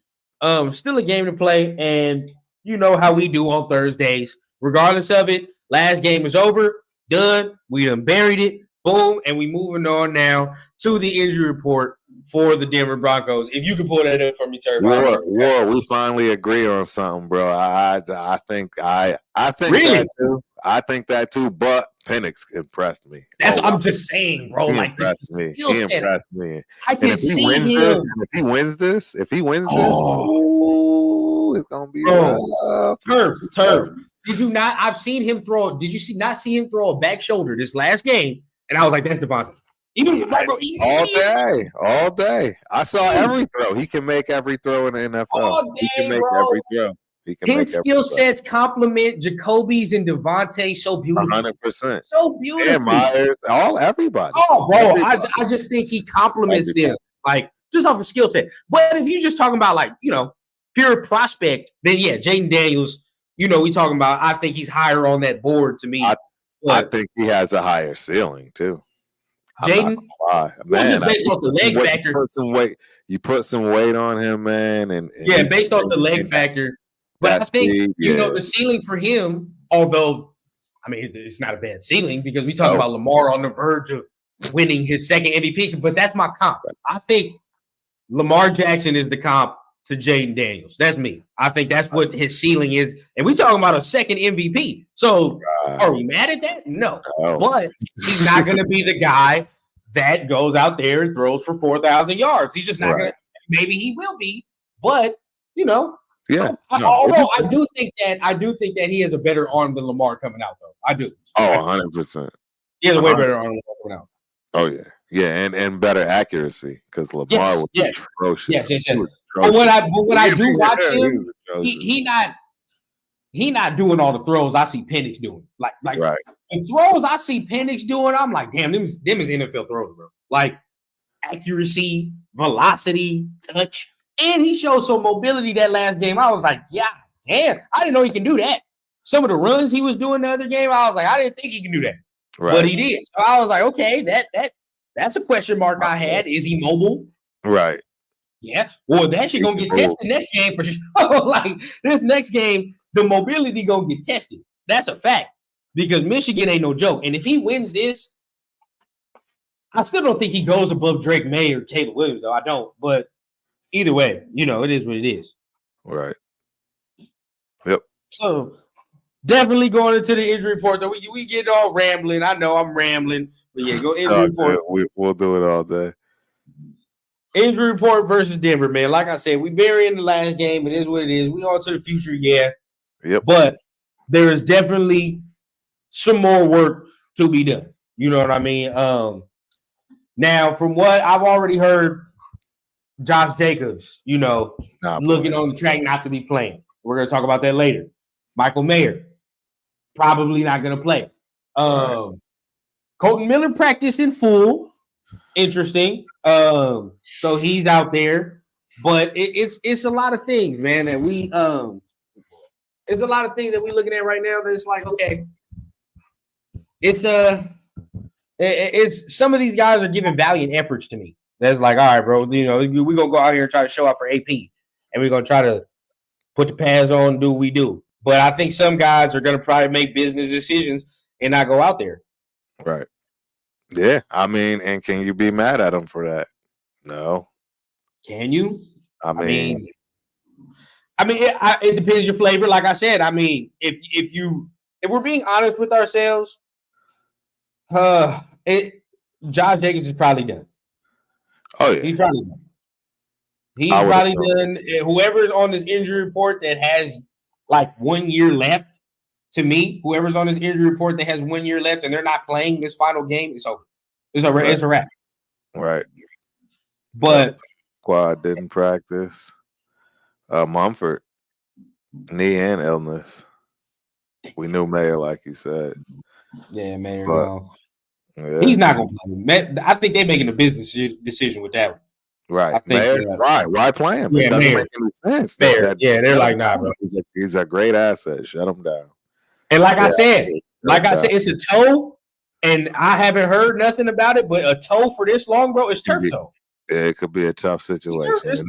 Still a game to play, and you know how we do on Thursdays. Regardless of it, last game is over, done. We done buried it. Boom, and we moving on now to the injury report for the Denver Broncos. If you could pull that up for me, Terry. We finally agree on something, bro. I think really? That too. I think that too, but Penix impressed me. I'm just saying, bro. He impressed me. I can see him. If he wins this, it's gonna be rough. Turf. Did you not? I've seen him throw. Did you not see him throw a back shoulder this last game? And I was like, that's Devontae. All day. I saw every throw. He can make every throw in the NFL. He can make every throw. His skill sets complement Jacoby's and Devontae so beautifully. 100%. So beautifully. And Myers, everybody. Oh, bro, I just think he complements them, like just off of skill set. But if you're just talking about like pure prospect, then yeah, Jaden Daniels. We talking about. I think he's higher on that board to me. I think he has a higher ceiling too. Jaden, man, based off the leg factor. You put some weight on him, man, and based off the leg factor. But I think the ceiling for him, although I mean it's not a bad ceiling because we talk about Lamar on the verge of winning his second MVP. But that's my comp. I think Lamar Jackson is the comp to Jaden Daniels. That's me. I think that's what his ceiling is. And we talking about a second MVP. So are we mad at that? No. But he's not going to be the guy that goes out there and throws for 4,000 yards. He's just not going to. Maybe he will be. But, Yeah. Although I do think that he has a better arm than Lamar coming out, though. I do. Oh, 100%. He has a way better arm than Lamar coming out. Oh, yeah. Yeah, and better accuracy because Lamar was atrocious. Yes. But when I do watch him, he not doing all the throws I see Penix doing. Like the throws I see Penix doing, I'm like, damn, them is NFL throws, bro. Like accuracy, velocity, touch, and he showed some mobility that last game. I was like, yeah, damn, I didn't know he can do that. Some of the runs he was doing the other game, I was like, I didn't think he can do that, but he did. So I was like, okay, that's a question mark I had. Is he mobile? Right. Yeah, well, that shit gonna get tested next game for sure. Like this next game, the mobility gonna get tested. That's a fact because Michigan ain't no joke. And if he wins this, I still don't think he goes above Drake May or Caleb Williams, though. I don't. But either way, it is what it is. Right. Yep. So definitely going into the injury report. Though we get all rambling. I know I'm rambling, but yeah, go injury report. We'll do it all day. Injury report versus Denver, man. Like I said, we burying the last game. It is what it is. We on to the future, yeah. Yep. But there is definitely some more work to be done. You know what I mean? Now, from what I've already heard, Josh Jacobs, looking on the track not to be playing. We're going to talk about that later. Michael Mayer, probably not going to play. Colton Miller practiced in full. Interesting. So he's out there, but it's a lot of things, man, that we it's a lot of things that we're looking at right now that it's like, okay, it's some of these guys are giving valiant efforts to me. That's like, all right, bro. We're gonna go out here and try to show up for AP, and we're gonna try to put the pads on and do what we do. But I think some guys are gonna probably make business decisions and not go out there. Right. Yeah. I mean, and can you be mad at them for that? No. Can you? I mean, it depends your flavor. Like I said, I mean, if we're being honest with ourselves, Josh Jacobs is probably done. Oh yeah, he's probably done. He's probably done. Whoever's on this injury report that has like 1 year left, to me, whoever's on this injury report that has 1 year left and they're not playing this final game, it's over. It's a wrap. Right. But squad didn't practice. Mumford, knee and illness. We knew Mayer, like you said. Yeah, Mayer. No. Yeah. He's not going to play. I think they're making a business decision with that one. Right. Mayer, why play him? Yeah, it doesn't make any sense. They're like, nah, bro. He's a great asset. Shut him down. And like I said, it's a toe, and I haven't heard nothing about it, but a toe for this long, bro, is turf toe. It could be a tough situation. That's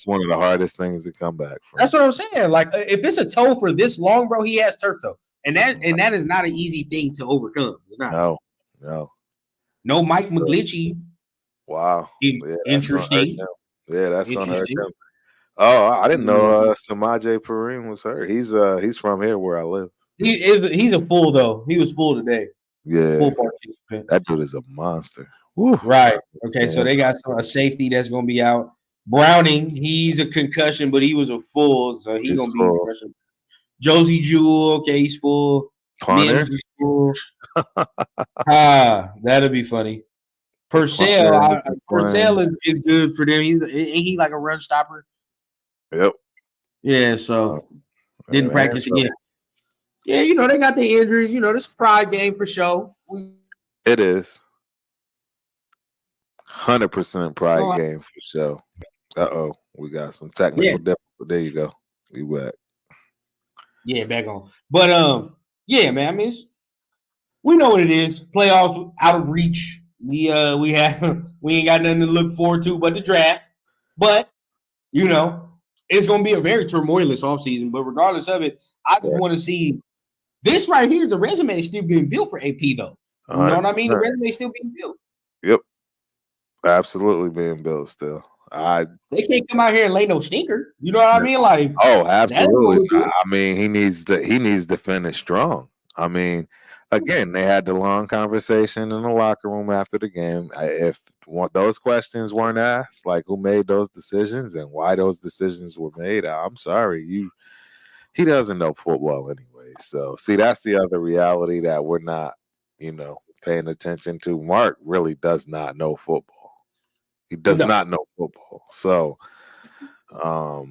one of the hardest things to come back from. That's what I'm saying. Like, if it's a toe for this long, bro, he has turf toe. And that is not an easy thing to overcome. It's not. No Mike McGlinchey. Wow. Interesting. That's going to hurt him. Oh, I didn't know Samaje Perine was hurt. He's from here where I live. He's a fool, though. He was full today. Yeah. Full participant. That dude is a monster. Woo. Right. Okay, so they got a safety that's going to be out. Browning, he's a concussion, but he was a full, so he's going to be a concussion. Josie Jewell, okay, he's full. Mims is full. That'll be funny. Purcell is good for them. He like a run stopper. Yep. Yeah, so didn't practice again. Yeah, they got the injuries. This is a pride game for sure. It is. 100% pride game for sure. Uh-oh, we got some technical difficulty. There you go. You back. Yeah, back on. But yeah, man. I mean, we know what it is. Playoffs out of reach. We ain't got nothing to look forward to but the draft. But it's gonna be a very turmoilous offseason. But regardless of it, I just want to see this right here. The resume is still being built for AP, though. You know what I mean? The resume is still being built. Yep. Absolutely being built still. They can't come out here and lay no stinker. You know what I mean? Like, oh, absolutely. I mean, he needs to finish strong. I mean, again, they had the long conversation in the locker room after the game. If those questions weren't asked, like who made those decisions and why those decisions were made, I'm sorry, he doesn't know football anyway. So, see, that's the other reality that we're not, paying attention to. Mark really does not know football. He does not know football. So,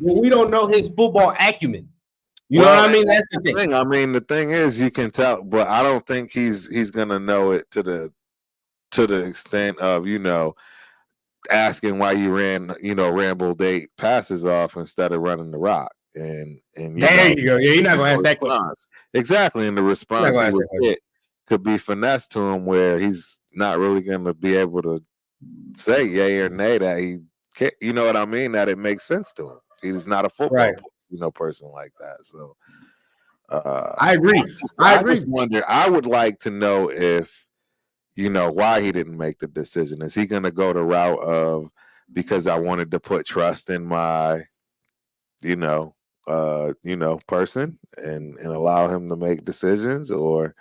we don't know his football acumen. You know what I mean? That's the thing. I mean, the thing is, you can tell, but I don't think he's gonna know it to the extent of asking why you rambled 8 passes off instead of running the rock. And there you go. Yeah, you're not gonna ask that question. Exactly, and the response he would get could be finesse to him, where he's not really gonna be able to say yay or nay that he can't, you know what I mean, that it makes sense to him. He's not a football person like that. So I agree. I just wonder, I would like to know if why he didn't make the decision. Is he gonna go the route of because I wanted to put trust in my person and allow him to make decisions, or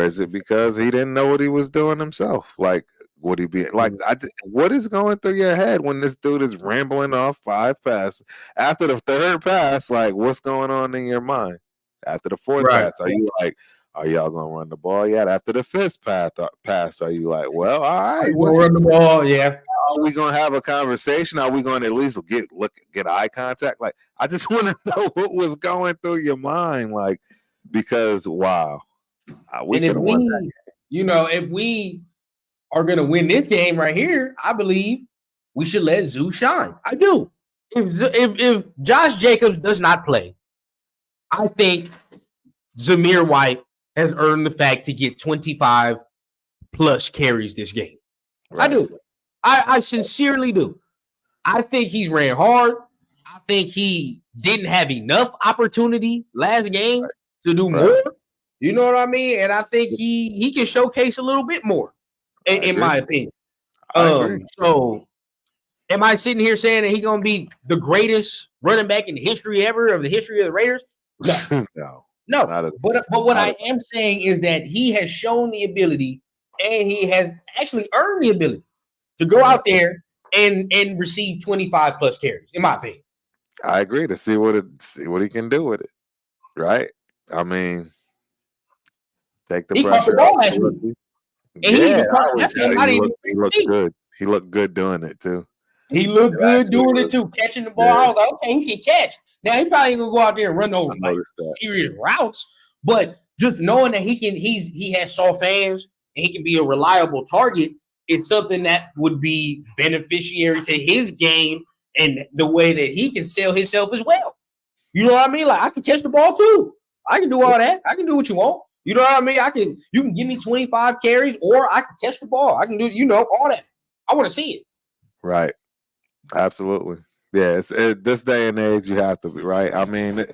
is it because he didn't know what he was doing himself? Like, would he be like, what is going through your head when this dude is rambling off 5 passes after the 3rd pass? Like, what's going on in your mind after the 4th pass? Are you like, are y'all gonna run the ball yet? After the 5th pass, are you like, well, all right, we'll run the ball? Yeah. Are we gonna have a conversation? Are we going to at least get eye contact? Like, I just want to know what was going through your mind, like, because wow, if we are going to win this game right here, I believe we should let Zoo shine. I do. If Josh Jacobs does not play, I think Zamir White has earned the fact to get 25 plus carries this game. Right. I sincerely do. I think he's ran hard. I think he didn't have enough opportunity last game to do more. You know what I mean? And I think he can showcase a little bit more, in my opinion. I agree. So am I sitting here saying that he's gonna be the greatest running back in the history ever of the Raiders? No. But what I am saying is that he has shown the ability, and he has actually earned the ability to go out there and receive 25 plus carries, in my opinion. I agree, to see what he can do with it. Right? I mean, take the pressure. Caught the ball last week. He looked good. He looked good doing it too. He looked good doing it too, catching the ball. I was like, okay, he can catch. Now he probably ain't gonna go out there and run those serious routes, but just knowing that he has soft hands and he can be a reliable target, it's something that would be beneficiary to his game and the way that he can sell himself as well. You know what I mean? Like, I can catch the ball too. I can do all that. I can do what you want. You know what I mean? You can give me 25 carries, or I can catch the ball. I can do, all that. I want to see it. Right. Absolutely. Yeah. This day and age, you have to be right. I mean,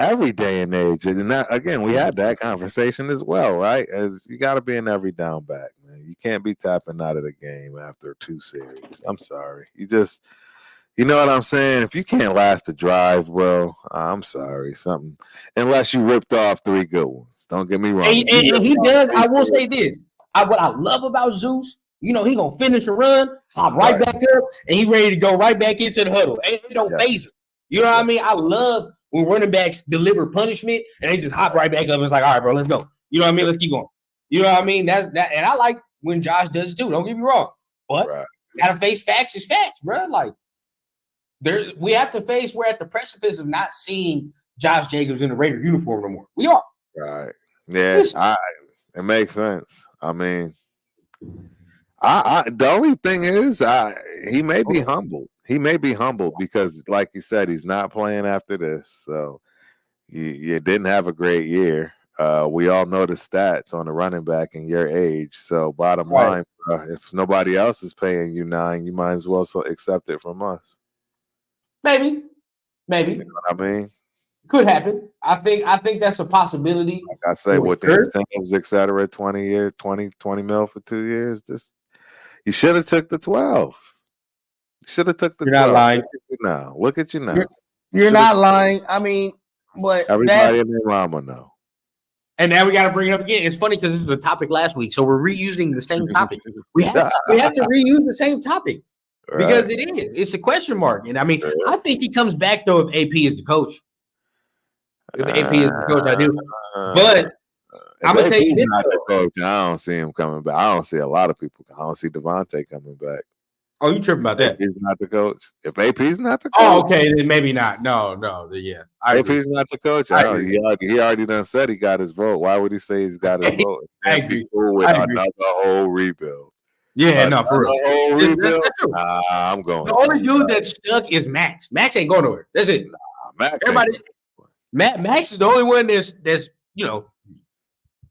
every day and age, and that, again, we had that conversation as well, right? As you got to be an every down back, man. You can't be tapping out of the game after 2 series. I'm sorry. You know what I'm saying? If you can't last a drive, bro, I'm sorry. Something, unless you ripped off 3 good ones. Don't get me wrong. And he does. I will say this. What I love about Zeus, he gonna finish a run, hop right back up, and he ready to go right back into the huddle. And it don't phase him. You know what I mean? I love when running backs deliver punishment and they just hop right back up and it's like, all right, bro, let's go. You know what I mean? Let's keep going. You know what I mean? That's that, and I like when Josh does it too. Don't get me wrong, but you gotta face facts is facts, bro. Like, we're at the precipice of not seeing Josh Jacobs in the Raider uniform no more. We are. Right. Yeah, it makes sense. I mean, the only thing is, he may be humbled. He may be humbled because, like you said, he's not playing after this. So you didn't have a great year. We all know the stats on the running back in your age. So bottom line, if nobody else is paying you 9, you might as well accept it from us. Maybe. You know what I mean? Could happen. I think that's a possibility. Like I say, with the incentives, et cetera, 20 mil for 2 years. Just, you should have took the 12. You should have took the 12. You're not lying. Look at you now. You're not lying. I mean, but everybody in their Rama know. And now we got to bring it up again. It's funny because it was a topic last week, so we're reusing the same topic. We have to reuse the same topic. Because it's a question mark. And I mean, I think he comes back though if AP is the coach. If AP is the coach, I do. But I'm gonna tell you this, not the coach, I don't see him coming back. I don't see a lot of people. I don't see Devontae coming back. Oh, you tripping about that? He's not the coach. If AP's not the coach. Oh, okay, then maybe not. No, yeah. AP's not the coach. He already done said he got his vote. Why would he say he's got his vote? I agree. With another whole rebuild. Yeah, no, for real. I'm going. The only dude that's stuck is Max. Max ain't going nowhere. That's it. Max is the only one that's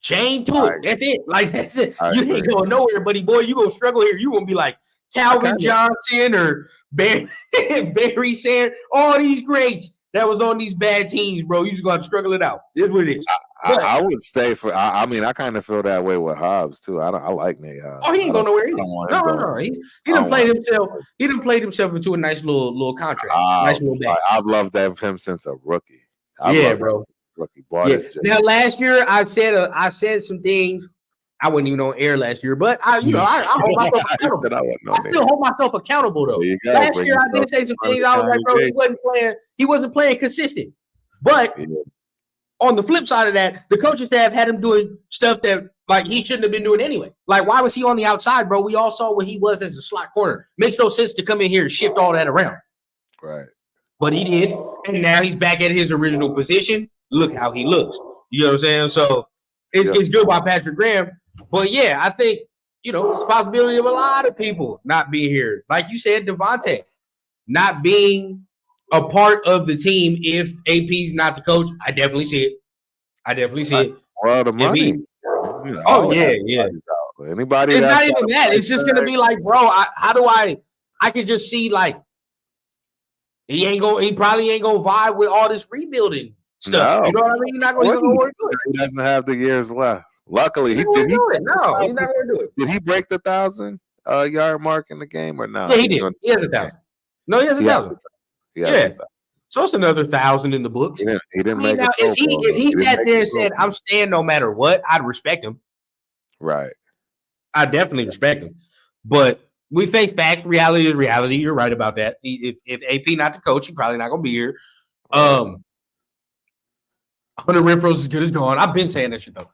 chained to it. That's it. Like, that's it. You ain't going nowhere, buddy boy. You gonna struggle here. You gonna be like Calvin Johnson or Barry Sanders, all these greats that was on these bad teams, bro. You just gonna struggle it out. It's what it is. I would stay for. I mean, I kind of feel that way with Hobbs too. I like Nate Hobbs. Oh, he ain't going nowhere either. No. He done played himself. He done played himself into a nice little contract. Nice little bag. I've loved that of him since a rookie. Bro. Rookie. Now last year I said some things. I wasn't even on air last year, but I hold myself accountable. I still hold myself accountable though. Last year I did say some things. I was like, bro, he wasn't playing consistent. But on the flip side of that, the coaching staff had him doing stuff that like he shouldn't have been doing anyway. Like, why was he on the outside, bro? We all saw what he was as a slot corner. Makes no sense to come in here and shift all that around. Right. But he did, and now he's back at his original position. Look how he looks. You know what I'm saying? So it's good by Patrick Graham. But yeah, I think, it's a possibility of a lot of people not being here. Like you said, Devontae not being a part of the team if AP's not the coach. I definitely see it. Well, the money. Yeah. Anybody? It's not even that. It's just gonna be like, bro, how do I can just see like he probably ain't gonna vibe with all this rebuilding stuff. No. You know what I mean? He's not gonna do it. He doesn't have the years left. Luckily, he's not gonna do it. Did he break the 1,000-yard mark in the game or no? Yeah, he did. He has 1,000. No, he has 1,000. Yeah. So it's another 1,000 in the books. He didn't make it. If he sat there and said, "I'm staying no matter what," I'd respect him. Right. I definitely respect him. But we face facts. Reality is reality. You're right about that. If AP not the coach, he probably not gonna be here. Hunter Renfro's as good as gone. I've been saying that shit though.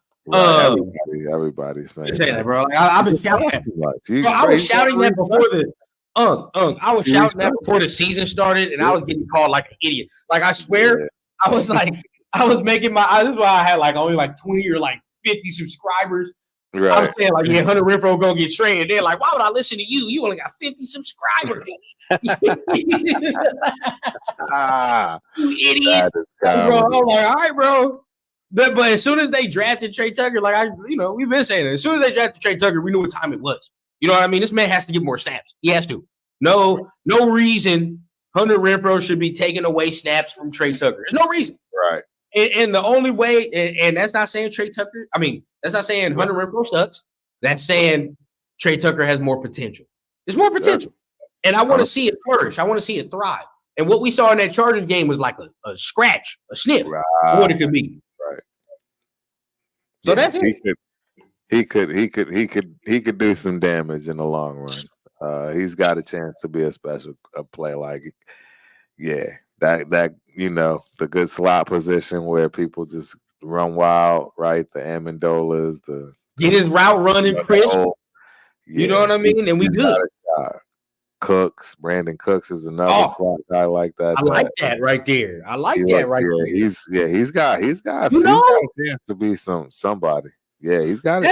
Everybody's saying that, bro. Like, I've been shouting that. Bro, I was shouting that before the I was shouting that before the season started, and I was getting called like an idiot. Like I swear, I was making my. This is why I had like only like 20 or like 50 subscribers. Right. I'm saying like, yeah, Hunter Renfro gonna get traded. They're like, why would I listen to you? You only got 50 subscribers. You idiot, bro. I'm like, all right, bro. But as soon as they drafted Trey Tucker, like we've been saying it. As soon as they drafted Trey Tucker, we knew what time it was. You know what I mean? This man has to get more snaps. He has to. No reason Hunter Renfro should be taking away snaps from Trey Tucker. There's no reason. Right. And the only way, and that's not saying Trey Tucker. I mean, that's not saying Hunter Renfro sucks. That's saying Trey Tucker has more potential. There's more potential. And I want to see it flourish. I want to see it thrive. And what we saw in that Chargers game was like a scratch, a sniff of what it could be. Right. So that's it. He could do some damage in the long run. He's got a chance to be a play like, that the good slot position where people just run wild, right? The Amendolas, get his route running crisp. You know what I mean? And we good. Brandon Cooks is another slot guy like that. I like that right there. There. He's got a chance to be somebody. Yeah, he's got it.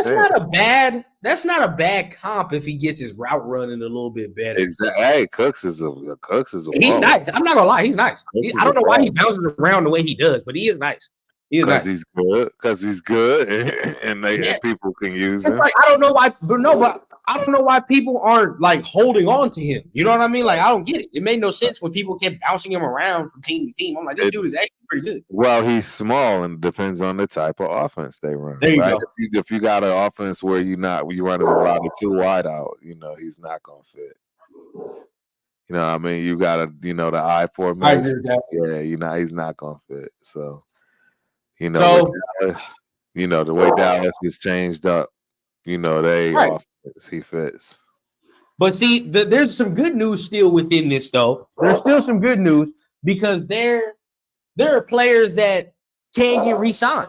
That's not a bad comp if he gets his route running a little bit better. Exactly. Hey, Cooks is a. He's nice. I'm not gonna lie, he's nice. I don't know why he bounces around the way he does, but he is nice. Because he's good, and people can use him. Like, I don't know why, but I don't know why people aren't like holding on to him. You know what I mean? Like, I don't get it. It made no sense when people kept bouncing him around from team to team. I'm like, this dude is actually pretty good. Well, he's small, and it depends on the type of offense they run. There you go. If you got an offense where you're running a lot of two wide out, he's not gonna fit. You know what I mean? You got the I formation. Yeah, he's not gonna fit. So, Dallas, the way Dallas has changed up, offense, he fits. But see, there's some good news still within this, though. There's still some good news because there are players that can't get re-signed.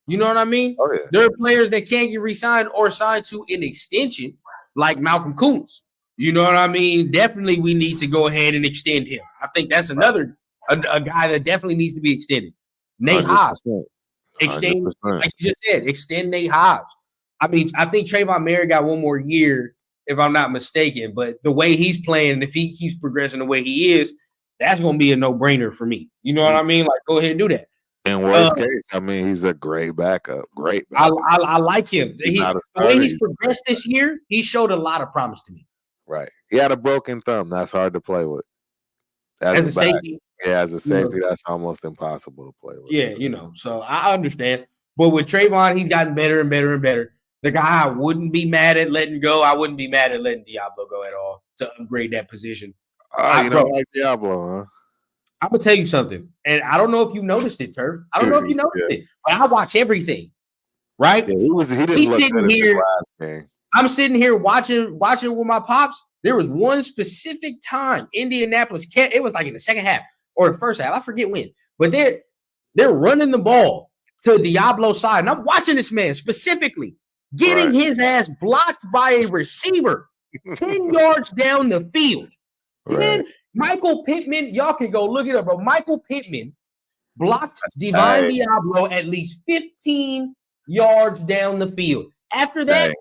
You know what I mean? Oh, yeah. There are players that can't get re-signed or signed to an extension, like Malcolm Kuntz. You know what I mean? Definitely, we need to go ahead and extend him. I think that's another a guy that definitely needs to be extended. Nate Hobbs. Extend, like you just said, extend Nate Hobbs. I mean, I think Trayvon Merritt got one more year, if I'm not mistaken. But the way he's playing, if he keeps progressing the way he is, that's going to be a no-brainer for me. You know what I mean? Like, go ahead and do that. In worst case, I mean, he's a great backup. Great backup. I like him. The way he's progressed this year, he showed a lot of promise to me. Right. He had a broken thumb. That's hard to play with. As a safety. Yeah, as a safety, that's almost impossible to play with. Yeah, so I understand. But with Trayvon, he's gotten better and better and better. The guy I wouldn't be mad at letting go. I wouldn't be mad at letting Diablo go at all to upgrade that position. You don't like Diablo, huh? I'm going to tell you something. And I don't know if you noticed it, Turf. I don't know if you noticed it. But I watch everything, right? Yeah, he didn't He's look sitting good here. In the last game. I'm sitting here watching with my pops. There was one specific time Indianapolis can't. It was like in the second half or the first half. I forget when. But they're running the ball to Diablo's side. And I'm watching this man specifically getting his ass blocked by a receiver 10 yards down the field. Michael Pittman, y'all can go look it up, bro. Michael Pittman blocked Divine Diablo at least 15 yards down the field. After that,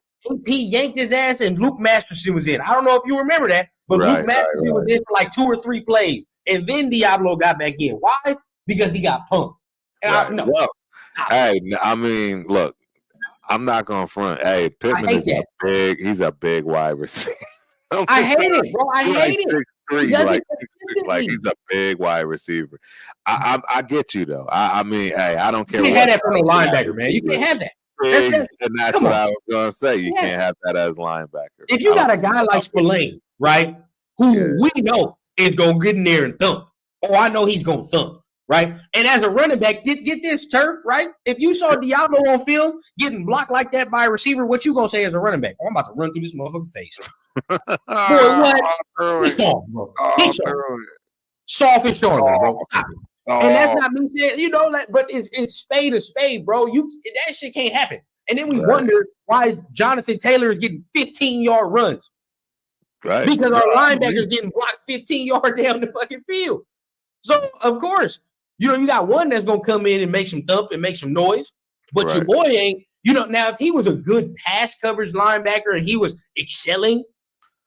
he yanked his ass and Luke Masterson was in. I don't know if you remember that, but Luke Masterson was in for like 2 or 3 plays. And then Diablo got back in. Why? Because he got punked. And I mean, look, I'm not gonna front. Hey, Pittman is he's a big wide receiver. I hate it, bro. I hate it. 6'3", like he's a big wide receiver. I get you though. I mean, hey, I don't care. You can't have that from a linebacker, man. You can't have that. That's what I was gonna say. You can't have that as linebacker. If you got a guy like Spillane, right, who we know is gonna get in there and thump. Oh, I know he's gonna thump, right? And as a running back, get this turf, right? If you saw Diablo on film getting blocked like that by a receiver, what you gonna say as a running back? Oh, I'm about to run through this motherfucker's face. Boy, what? He's soft, bro. He's soft and short, bro. And that's not me saying, but it's spade to spade, bro. That shit can't happen. And then we wonder why Jonathan Taylor is getting 15-yard runs. Right. Because our linebackers getting blocked 15 yards down the fucking field. So, of course, you got one that's going to come in and make some thump and make some noise. But your boy ain't, now if he was a good pass coverage linebacker and he was excelling,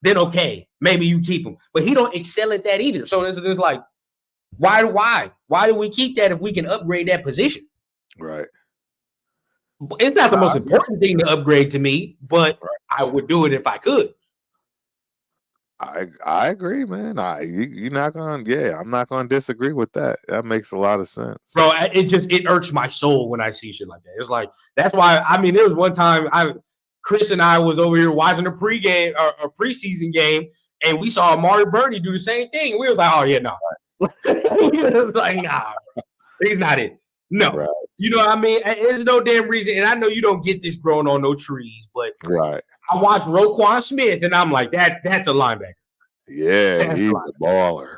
then okay, maybe you keep him. But he don't excel at that either. So it's like, why do we keep that if we can upgrade that position? Right. It's not the most important thing to upgrade to me, but I would do it if I could. I agree, man. You're not gonna, I'm not gonna disagree with that. That makes a lot of sense, bro. It irks my soul when I see shit like that. It's like that's why. I mean, there was one time Chris and I was over here watching a pregame or a preseason game, and we saw Amari Burney do the same thing. And we was like, oh yeah, no. It was like, nah, he's not it. No, you know what I mean? There's no damn reason. And I know you don't get this growing on no trees, but I watched Roquan Smith, and I'm like, that's a linebacker. Yeah, he's a baller,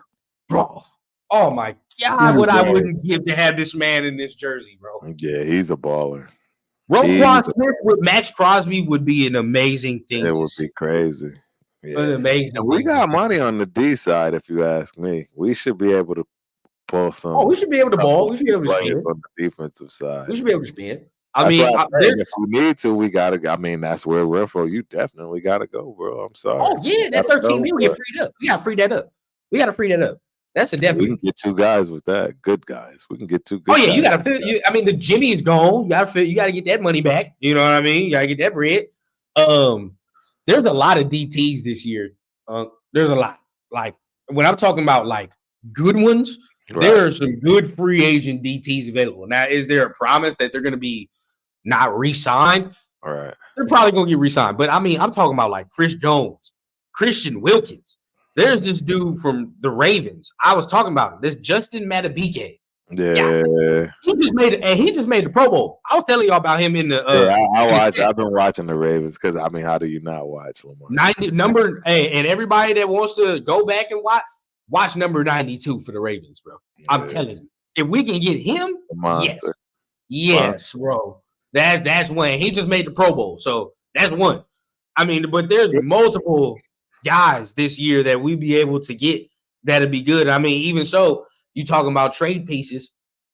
bro. Oh my God, what I wouldn't give to have this man in this jersey, bro. Yeah, he's a baller. Roquan Smith with Max Crosby would be an amazing thing. It would be crazy. Yeah. An amazing. And we got money on the D side, if you ask me. We should be able to pull some. Oh, we should be able to ball. We should be able to spin on the defensive side. We should be able to spin. If we need to, we gotta. I mean, that's where we're for. You definitely gotta go, bro. I'm sorry. Oh yeah, that 13 million get freed up. We gotta free that up. That's a definitely. We can get two guys with that. Good guys. We can get two good. Oh yeah, guys. you gotta. I mean, the Jimmy's gone. You gotta get that money back. You know what I mean? You gotta get that bread. There's a lot of DTs this year. There's a lot. Like when I'm talking about like good ones, there are some good free agent DTs available. Now, is there a promise that they're going to be not re-signed? All right. They're probably going to get re-signed. But I mean, I'm talking about like Chris Jones, Christian Wilkins. There's this dude from the Ravens. I was talking about him. This Justin Madubuike. Yeah. He just made the Pro Bowl. I was telling y'all about him in the. I've been watching the Ravens because I mean, how do you not watch Lamar? 90 number. And everybody that wants to go back and watch number 92 for the Ravens, bro. Yeah. I'm telling you, if we can get him, yes, bro. That's one. He just made the Pro Bowl, so that's one. I mean, but there's multiple guys this year that we be able to get that'll be good. I mean, even so, you talking about trade pieces,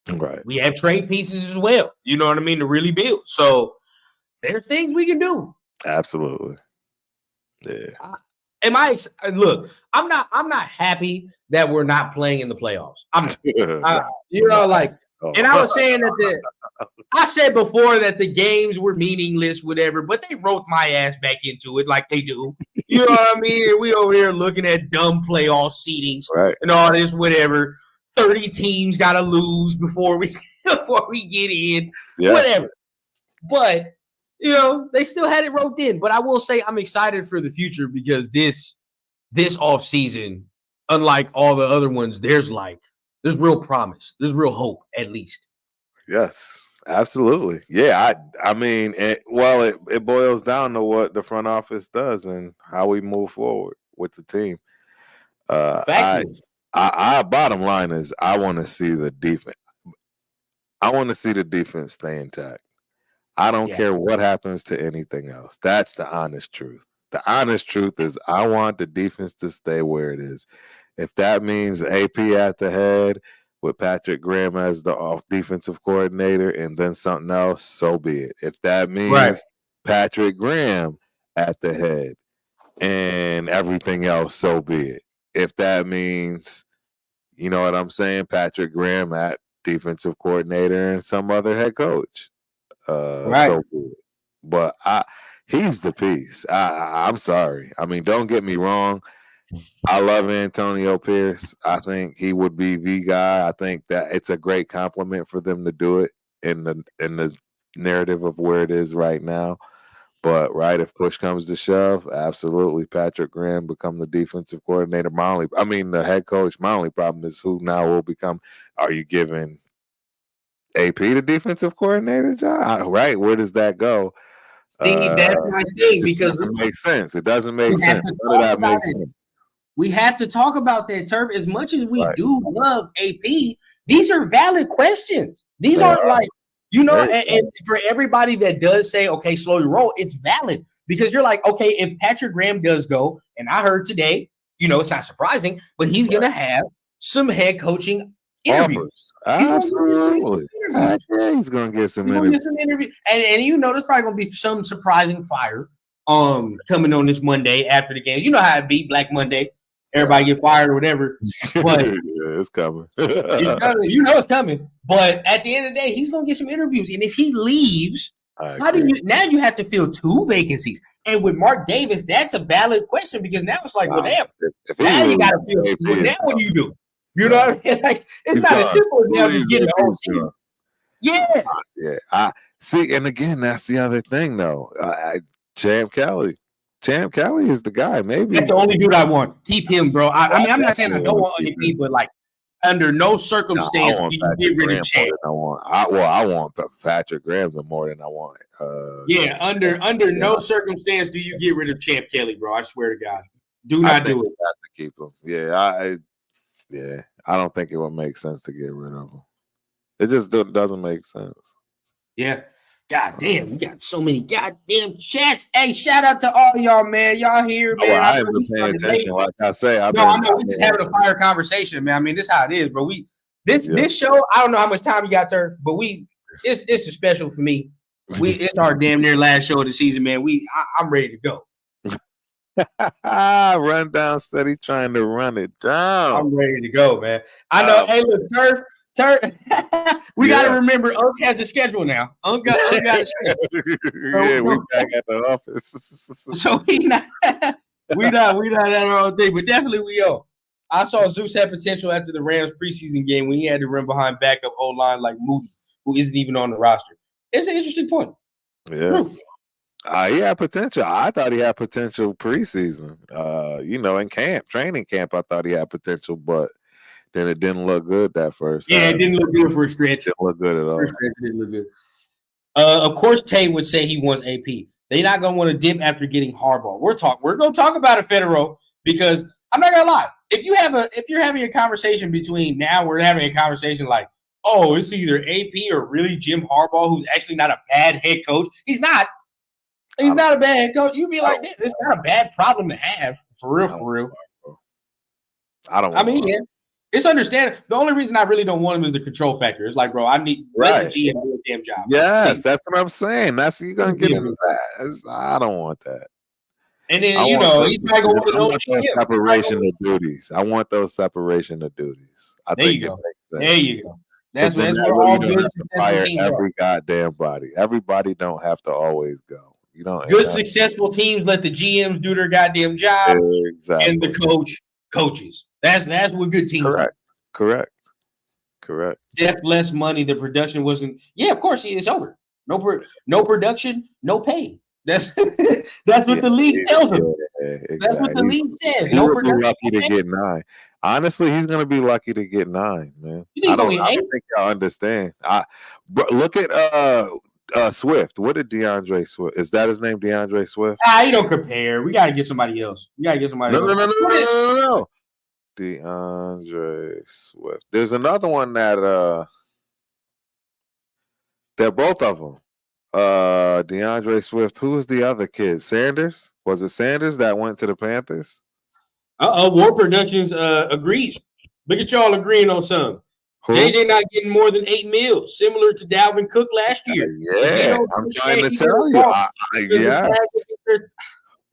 right? We have trade pieces as well. You know what I mean, to really build. So there's things we can do. Absolutely. Yeah. Look, I'm not happy that we're not playing in the playoffs. And I was saying that I said before that the games were meaningless, whatever, but they wrote my ass back into it like they do. You know what I mean? And we over here looking at dumb playoff seedings and all this, whatever. 30 teams got to lose before we get in, whatever. But they still had it roped in. But I will say I'm excited for the future because this offseason, unlike all the other ones, there's real promise. There's real hope, at least. Yes, absolutely. Yeah, I mean, it boils down to what the front office does and how we move forward with the team. Our bottom line is I want to see the defense. I want to see the defense stay intact. I don't care what happens to anything else. That's the honest truth. The honest truth is I want the defense to stay where it is. If that means AP at the head with Patrick Graham as the defensive coordinator and then something else, so be it. If that means Patrick Graham at the head and everything else, so be it. If that means, you know what I'm saying, Patrick Graham at defensive coordinator and some other head coach. So good. but he's the piece. I'm sorry. I mean, don't get me wrong. I love Antonio Pierce. I think he would be the guy. I think that it's a great compliment for them to do it in the narrative of where it is right now. But if push comes to shove, absolutely, Patrick Graham become the defensive coordinator. The head coach. My only problem is who now will become. Are you giving AP the defensive coordinator job? Right? Where does that go? See, that's my thing because it doesn't make sense. It doesn't make sense. None of that makes sense. We have to talk about that, Turf. As much as we do love AP, these are valid questions. These aren't like, and for everybody that does say, okay, slow your roll, it's valid because you're like, okay, if Patrick Graham does go, and I heard today, it's not surprising, but he's going to have some head coaching interviews. Absolutely. He's going to get some interviews. And there's probably going to be some surprising fire coming on this Monday after the game. You know how it be, Black Monday. Everybody get fired or whatever. But it's coming. It's coming. It's coming. But at the end of the day, he's going to get some interviews. And if he leaves, now you have to fill 2 vacancies. And with Mark Davis, that's a valid question because now it's like, well, damn. Now you got to fill. Well, now what do you do? You know what I mean? Like, it's not as simple as now just getting the whole team. Yeah. Yeah. See, and again, that's the other thing, though. Champ Kelly. Champ Kelly is the guy. Maybe that's the only dude I want. Keep him, bro. I mean, I'm not saying I don't want AP, but like under no circumstance do you get rid of Champ. I want Patrick Graham more than I want. Under no circumstance do you get rid of Champ Kelly, bro. I swear to God, do not do it. Have to keep him. I don't think it would make sense to get rid of him. It just doesn't make sense. Yeah. God damn, we got so many goddamn chats. Hey, shout out to all y'all, man. Y'all here, man. I haven't been paying attention. Like I say, I know we're just having a fire conversation, man. I mean, this is how it is, bro. This show, I don't know how much time you got, Turf, but it's a special for me. It's our damn near last show of the season, man. I'm ready to go. Run down steady, trying to run it down. I'm ready to go, man. I know. Hey, look, Turf. We got to remember, Unk has a schedule now. Unk got a schedule. We back at the office. So we not at our own thing, but definitely we owe. I saw Zeus had potential after the Rams preseason game when he had to run behind backup O-line like Moody, who isn't even on the roster. It's an interesting point. Yeah. He had potential. I thought he had potential preseason. In training camp, I thought he had potential, but then it didn't look good that first. Yeah, it didn't look good for a stretch. It didn't look good at all. First stretch, it didn't look good. Of course, Tay would say he wants AP. They're not going to want to dip after getting Harbaugh. We're going to talk about it, Federo, because I'm not going to lie. If you're having a conversation between now, we're having a conversation like, oh, it's either AP or really Jim Harbaugh, who's actually not a bad head coach. He's not. He's not a bad head coach. You'd be like, it's not a bad problem to have, for real. It's understandable. The only reason I really don't want him is the control factor. It's like, bro, I need let the GM do a damn job. Yes, that's what I'm saying. That's you're gonna get into that. I don't want that. And then he's probably gonna want to know separation of duties. I want those separation of duties. There you go. That's where all good. Fire every goddamn body. Everybody don't have to always go. You don't. Good successful teams let the GMs do their goddamn job, and the coaches. That's what good teams are. Correct. If less money, the production wasn't. Yeah, of course, it's over. No production, no pay. That's what the league tells him. Exactly. That's what the league says. No production. Lucky to get 9. Honestly, he's gonna be lucky to get 9, man. I don't think y'all understand. Look at Swift. What did DeAndre Swift? Is that his name, DeAndre Swift? You don't compare. We gotta get somebody else. No. DeAndre Swift. There's another one that they're both of them. DeAndre Swift. Who was the other kid? Sanders? Was it Sanders that went to the Panthers? War Productions agrees. Look at y'all agreeing on something. JJ not getting more than $8 million, similar to Dalvin Cook last year. Yeah, I'm trying to tell you.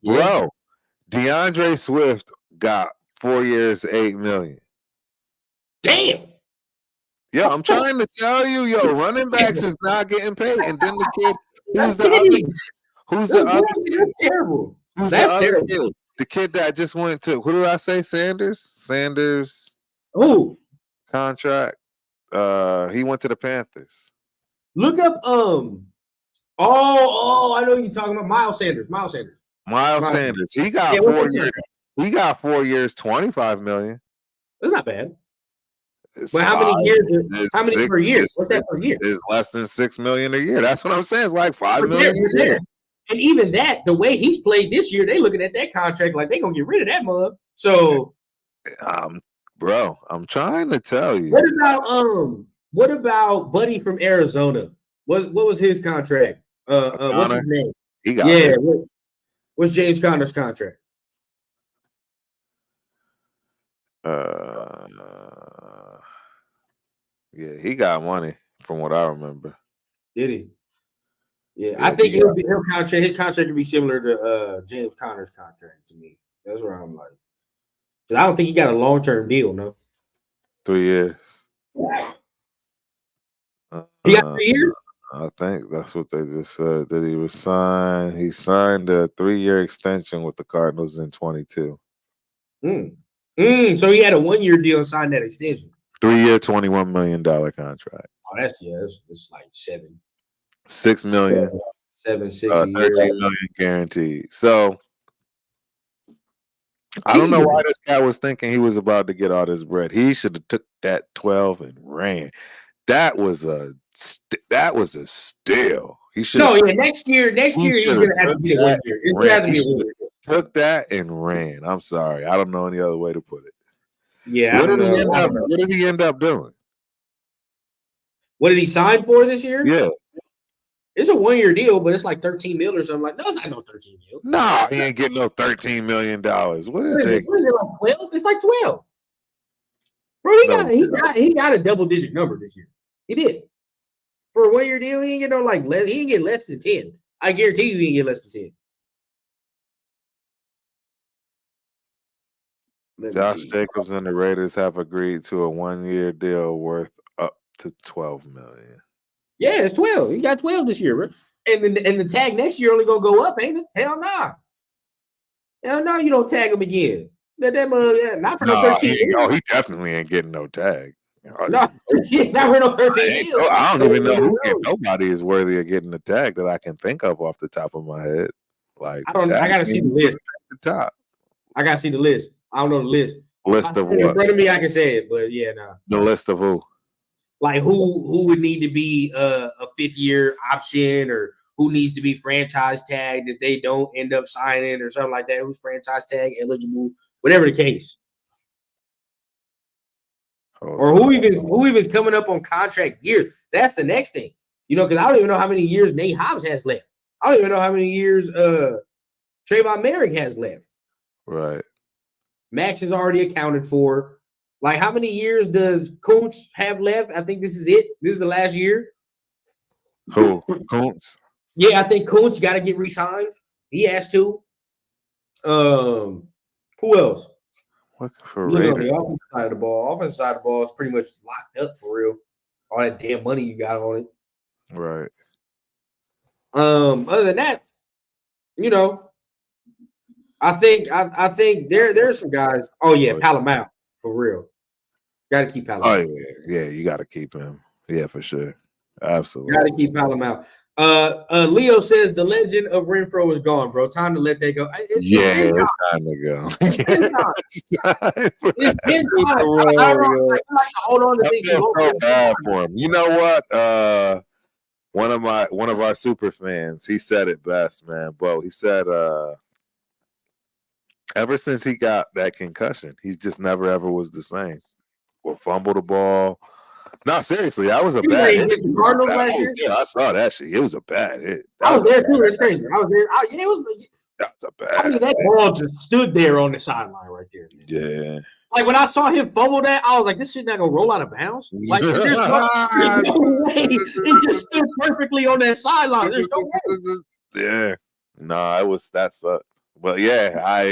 Bro, DeAndre Swift got 4 years, $8 million. Damn. Yo, I'm trying to tell you, running backs is not getting paid. And then the kid, who's the other? Who's the other kid? That's terrible. Who's that's the other terrible. kid? The kid that just went to, who did I say? Sanders. Oh, contract. He went to the Panthers. Look up I know you're talking about Miles Sanders. Miles Sanders. He got 4 years. He got 4 years, $25 million. That's not bad. It's but how many years? How many per year? What's that per year? It's less than $6 million a year. That's what I'm saying. It's like $5 million a year. And even that, the way he's played this year, they looking at that contract like they gonna get rid of that mug. So, bro, I'm trying to tell you. What about Buddy from Arizona? What was his contract? What's his name? He got what's James Conner's contract? Yeah, he got money from what I remember. Did he? Yeah, I think his contract would be similar to James Conner's contract to me. That's where I'm like, because I don't think he got a long-term deal, no. 3 years. He got 3 years? I think that's what they just said. That he was signed. He signed a 3-year extension with the Cardinals in 22. So he had a 1-year deal and signed that extension. 3-year, $21 million contract. Oh, that's like $6 million. 6 $13 million guaranteed. So I don't know why this guy was thinking he was about to get all this bread. He should have took that 12 and ran. That was a steal. He should. No, yeah. Next year he's gonna have to be a 1 year. It's gonna have to be a 1 year. Took that and ran. I'm sorry, I don't know any other way to put it. Yeah. What did he end up doing? What did he sign for this year? Yeah. It's a 1-year deal, but it's like 13 mil or something. Like, no, it's not no 13 mil. No, he ain't getting no $13 million. What is it? What is it, like 12? It's like 12. Bro, he got a double-digit number this year. He did. For a 1-year deal, he ain't get he ain't get less than 10. I guarantee you he ain't get less than 10. Josh Jacobs and the Raiders have agreed to a 1-year deal worth up to $12 million. Yeah, it's 12. He got 12 this year, bro. And the tag next year only gonna go up, ain't it? Hell nah. Hell no, you don't tag him again. Not for no 13 years. He definitely ain't getting no tag. No, not for no 13 years. I don't even know nobody is worthy of getting the tag that I can think of off the top of my head. Like I gotta see the list. The top. I gotta see the list. I don't know the list. List of what? In front of me, I can say it, but yeah, no. The list of who? Like who would need to be a 5th-year option, or who needs to be franchise tagged if they don't end up signing or something like that? Who's franchise tag eligible? Whatever the case. Or who even's coming up on contract years? That's the next thing. Because I don't even know how many years Nate Hobbs has left. I don't even know how many years Trayvon Merrick has left. Right. Max is already accounted for. Like, how many years does Kuntz have left? I think this is it. This is the last year. Who? Kuntz? Yeah, I think Kuntz got to get re-signed. He has to. Who else? What for? On the offensive side of the ball. Offensive side of the ball is pretty much locked up for real. All that damn money you got on it. Right. Other than that, I think there's some guys. Oh yeah, Palomar for real. Got to keep Palomar. Oh yeah, you got to keep him. Yeah, for sure. Absolutely. Got to keep Palomar. Leo says the legend of Renfro is gone, bro. Time to let that go. It's time to go. It's been time. I like to hold on to things. So bad for him. You know what? One of our super fans, he said it best, man. Bo, he said, ever since he got that concussion, he just never ever was the same. Will fumble the ball. No, seriously, that was a bad hit. I saw that shit. It was a bad hit. I was there too. That's crazy. I was there. It was. That's a bad. That ball just stood there on the sideline right there. Yeah. Like when I saw him fumble that, I was like, "This shit not gonna roll out of bounds." Like there's no way. It just stood perfectly on that sideline. There's no way. Yeah. No, that sucked. But yeah,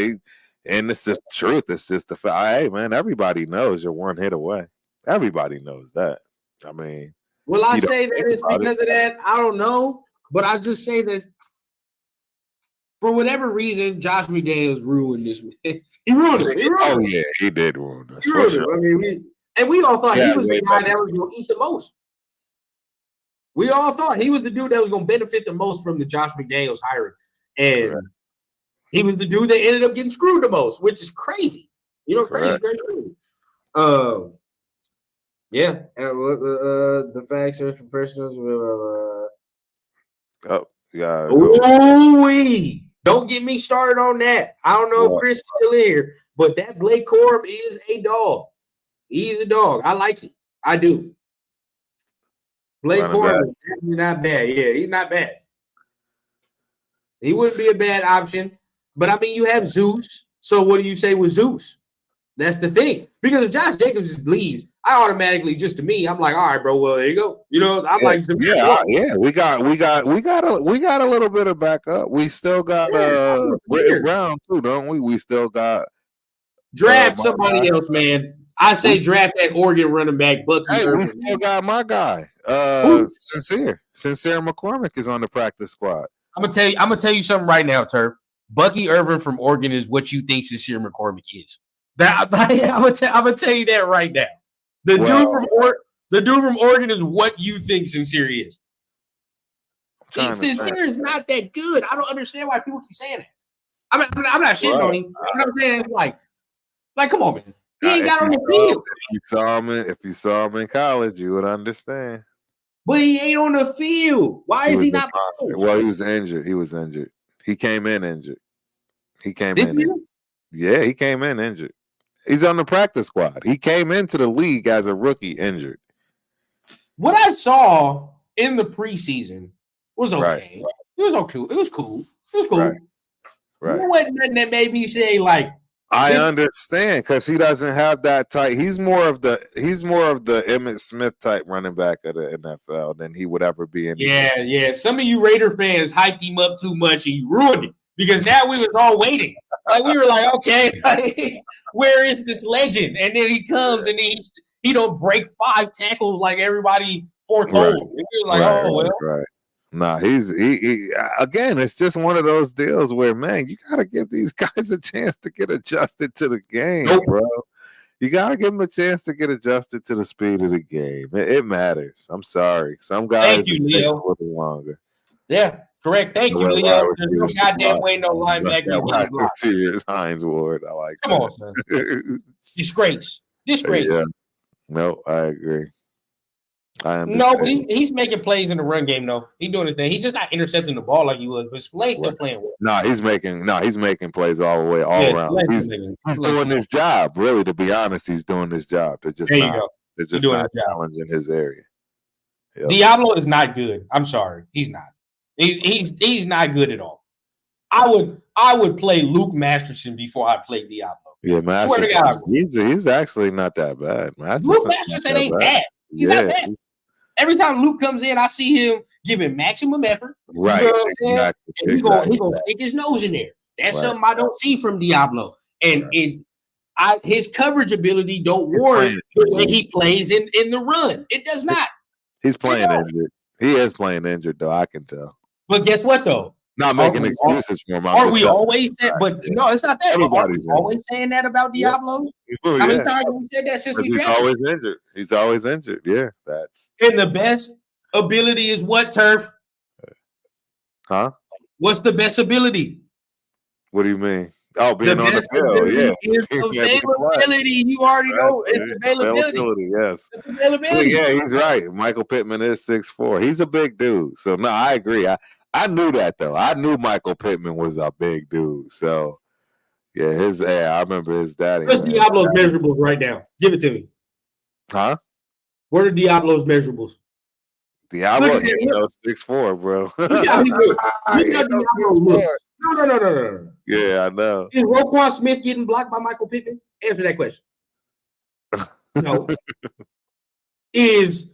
and it's the truth. It's just the fact. Hey, man, everybody knows you're one hit away. Everybody knows that. I mean, will I say that it's because of that? I don't know, but I just say this. for whatever reason, Josh McDaniels ruined this. He ruined it. Oh yeah, he did ruin us. He ruined it. I mean, we all thought he was the guy that was going to eat the most. We all thought he was the dude that was going to benefit the most from the Josh McDaniels hiring, and he was the dude that ended up getting screwed the most, which is crazy. You know, crazy. Yeah. The facts are professionals. Oh, yeah. Ooh-wee. Don't get me started on that. I don't know if Chris is still here, but that Blake Corum is a dog. He's a dog. I like it. I do. Blake Corum is definitely not bad. Yeah, he's not bad. He wouldn't be a bad option. But, I mean, you have Zeus. So what do you say with Zeus? That's the thing. Because if Josh Jacobs just leaves, I automatically, just to me, I'm like, all right, bro, well, there you go. You know, I'm like, we got a little bit of backup. We still got Britton Brown too, don't we? We still got draft somebody else, man. I say draft that Oregon running back, Bucky. Hey, we still got my guy, Sincere McCormick is on the practice squad. I'm gonna tell you something right now, Turf. Bucky Irvin from Oregon is what you think Sincere McCormick is. I'm gonna tell you that right now. The dude from Oregon is what you think Sincere is. Sincere is not that good. I don't understand why people keep saying that. I'm not shitting on him. I'm saying it's like, come on, man. He ain't got on the field. If you saw him in college, you would understand. But he ain't on the field. Why is he not? Well, he was injured. He came in injured. He came in injured. He's on the practice squad. He came into the league as a rookie injured. What I saw in the preseason was okay. Right. It was okay. It was cool. Right. It wasn't nothing that made me say like. I understand because he doesn't have that type. He's more of the Emmitt Smith type running back of the NFL than he would ever be in. Yeah. Some of you Raider fans hyped him up too much and you ruined it because now we was all waiting. Like we were like, okay, where is this legend? And then he comes and he don't break 5 tackles like everybody foretold. Right. He was like, oh well. Right. Nah, he again, it's just one of those deals where, man, you got to give these guys a chance to get adjusted to the game, bro. You got to give them a chance to get adjusted to the speed of the game. It matters. I'm sorry. Some guys it takes a little longer. Yeah, correct. Thank you, Leo. There's no goddamn way no linebacker. Serious Hines Ward. I like Come on, son. Disgrace. Yeah. No, I agree. No, but he's making plays in the run game, though. He's doing his thing. He's just not intercepting the ball like he was, but Slay's still playing well. No, he's making plays all the way, around. He's doing his job, really, to be honest. He's doing his job. They're just not challenging his area. Yep. Diablo is not good. I'm sorry. He's not. He's not good at all. I would play Luke Masterson before I play Diablo. Yeah, Masterson. He's actually not that bad. Luke Masterson ain't bad. He's not bad. Every time Luke comes in, I see him giving maximum effort. Right. You know exactly. And he's gonna stick his nose in there. That's something I don't see from Diablo. And his coverage ability don't warrant when he plays in the run. It does not. He's playing injured. He is playing injured, though. I can tell. But guess what, though? Not making excuses for him. Are we always saying? But no, it's not that. Everybody's always saying that about Diablo. Yeah. How many times have we said that since we drafted? He's always injured. He's always injured. Yeah, that's. And the best ability is what, Turf? Huh? What's the best ability? What do you mean? Oh, being on the field. Yeah, it's availability. You already know it's availability. Yes. It's availability. So, yeah, he's right. Michael Pittman is 6'4". He's a big dude. So no, I agree. I knew that though. I knew Michael Pittman was a big dude. So yeah, I remember his daddy. What's Diablo's measurables right now? Give it to me. Huh? What are Diablo's measurables? Diablo, 6'4", bro. Look how he looks. Look how Diablo looks. No. Yeah, I know. Is Roquan Smith getting blocked by Michael Pittman? Answer that question. No. Is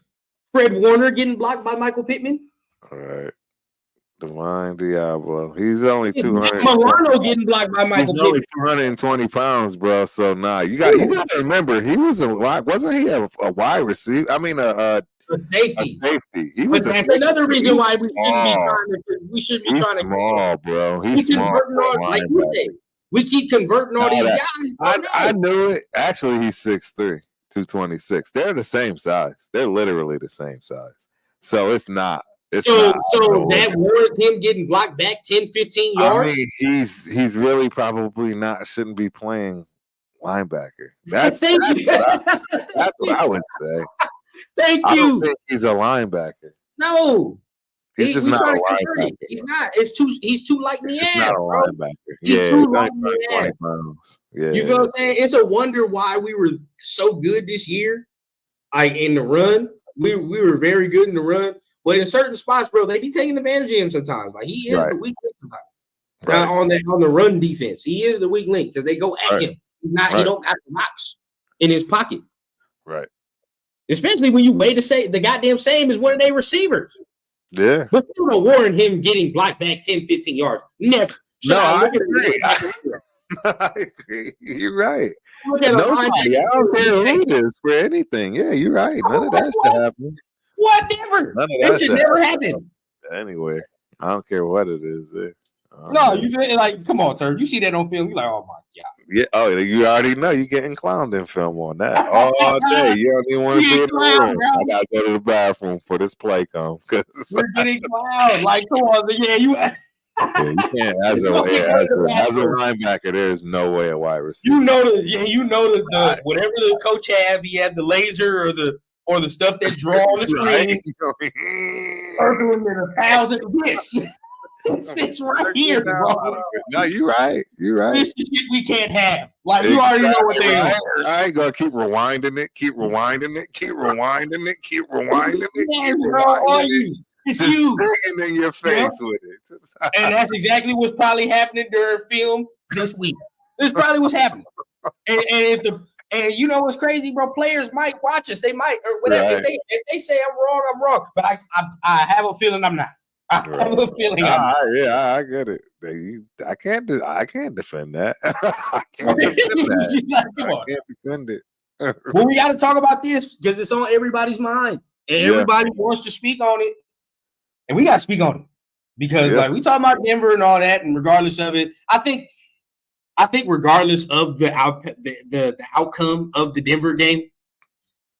Fred Warner getting blocked by Michael Pittman? All right. Divine Diablo. He's only 200. Milano getting blocked by Michael Pittman. He's only 220 pounds, bro. So you got to remember he was wasn't he a wide receiver? I mean, a a safety. A safety. He but was that's another reason why we shouldn't be He's trying to. Small, bro. He's small. Like you said, we keep converting all these guys. I knew it. Actually, he's 6'3", 226. They're the same size. They're literally the same size. So it's not. So that warrants him getting blocked back 10, 15 yards? I mean, he's really probably shouldn't be playing linebacker. That's what I would say. Thank you. I don't think he's a linebacker. No. He's just not a linebacker. He's not. He's too light in the ass. Not a linebacker. He's too light in the ass. Yeah. You know what I'm saying? It's a wonder why we were so good this year. Like in the run. We were very good in the run. But in certain spots, bro, they be taking advantage of him sometimes. Like he is the weak link sometimes. On the run defense. He is the weak link because they go at him. He don't got the box in his pocket. Right. Especially when you weigh the goddamn same as one of their receivers. Yeah. But you don't warrant him getting blocked back 10, 15 yards. Never. I agree. I agree. You're right. Nobody. I don't care who it is for anything. Yeah, you're right. None of that should happen. Whatever. That should never happen. Anyway, I don't care what it is. No, you like, come on, sir. You see that on film, you're like, oh my God. Yeah. Oh, you already know you're getting clowned in film on that all day. You don't even want to be in the room. I gotta go to the bathroom for this play come because we're getting clowned. Like, come on, yeah, you can't as a linebacker. There's no way a wide receiver. You know the whatever the coach have, he had the laser or the stuff that draw on the screen. Circle him in 1,000. It's right here, bro. No, you're right. This is shit we can't have. Like, you already know what they are. I ain't gonna keep rewinding it. It's you. Digging in your face with it. And that's exactly what's probably happening during film this week. This is probably what's happening. And you know what's crazy, bro? Players might watch us. They might, or whatever. Right. If they say I'm wrong. But I have a feeling I'm not. I have a feeling. I get it. I can't defend that. I can't defend that. Come on. I can't defend it. Well, we got to talk about this because it's on everybody's mind, and everybody wants to speak on it, and we got to speak on it because, like, we talking about Denver and all that, and regardless of it, I think regardless of the outcome of the Denver game,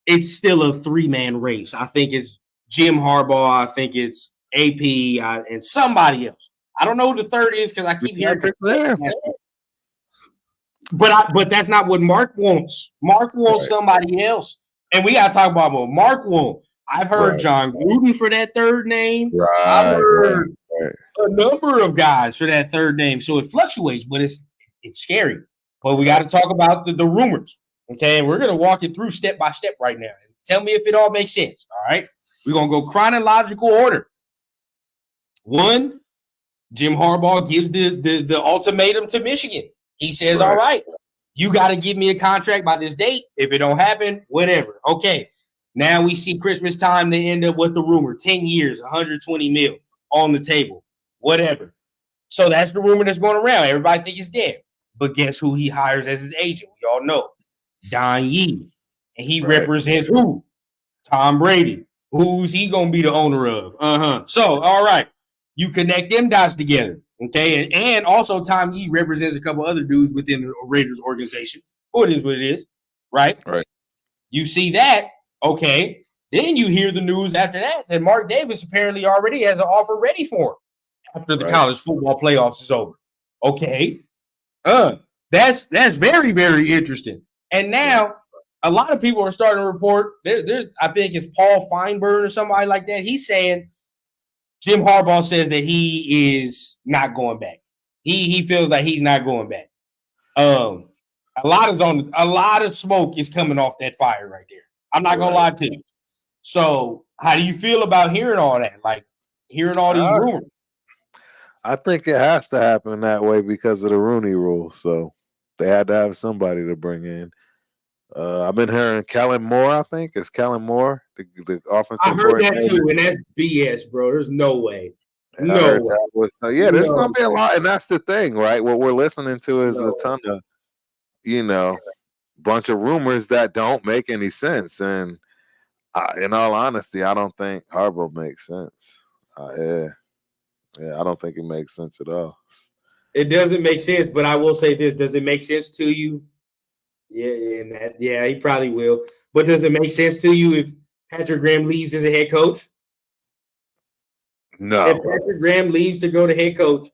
it's still a 3-man race. I think it's Jim Harbaugh. I think it's AP and somebody else. I don't know who the third is because I keep hearing. But that's not what Mark wants. Mark wants somebody else, and we got to talk about what Mark wants. I've heard John Gruden for that third name. I've heard a number of guys for that third name, so it fluctuates, but it's scary. But we got to talk about the rumors, okay? And we're gonna walk it through step by step right now. Tell me if it all makes sense. All right, we're gonna go chronological order. 1, Jim Harbaugh gives the ultimatum to Michigan. He says, all right, you got to give me a contract by this date. If it don't happen, whatever. Okay, now we see Christmas time. They end up with the rumor, 10 years, 120 mil on the table, whatever. So that's the rumor that's going around. Everybody think he's dead. But guess who he hires as his agent? We all know. Don Yee. And he represents who? Tom Brady. Who's he going to be the owner of? So, all right. You connect them dots together, okay? And also Tom Yee represents a couple other dudes within the Raiders organization. It is what it is, right? Right. You see that, okay. Then you hear the news after that Mark Davis apparently already has an offer ready for him after the college football playoffs is over. Okay. That's very, very interesting. And now a lot of people are starting to report, there's I think it's Paul Feinberg or somebody like that. He's saying Jim Harbaugh says that he is not going back. He feels like he's not going back. A lot of smoke is coming off that fire right there. I'm not gonna lie to you. So, how do you feel about hearing all that? Like hearing all these rumors? I think it has to happen that way because of the Rooney Rule. So they had to have somebody to bring in. I've been hearing Kellen Moore. I think it's Kellen Moore, the offensive. I heard that too, and that's BS, bro. There's no way. No way. There's gonna be a lot, and that's the thing, right? What we're listening to is a ton of, bunch of rumors that don't make any sense. And In all honesty, I don't think Harbaugh makes sense. Yeah, I don't think it makes sense at all. It doesn't make sense, but I will say this: does it make sense to you? Yeah, he probably will. But does it make sense to you if Patrick Graham leaves as a head coach? No. If Patrick Graham leaves to go to head coach,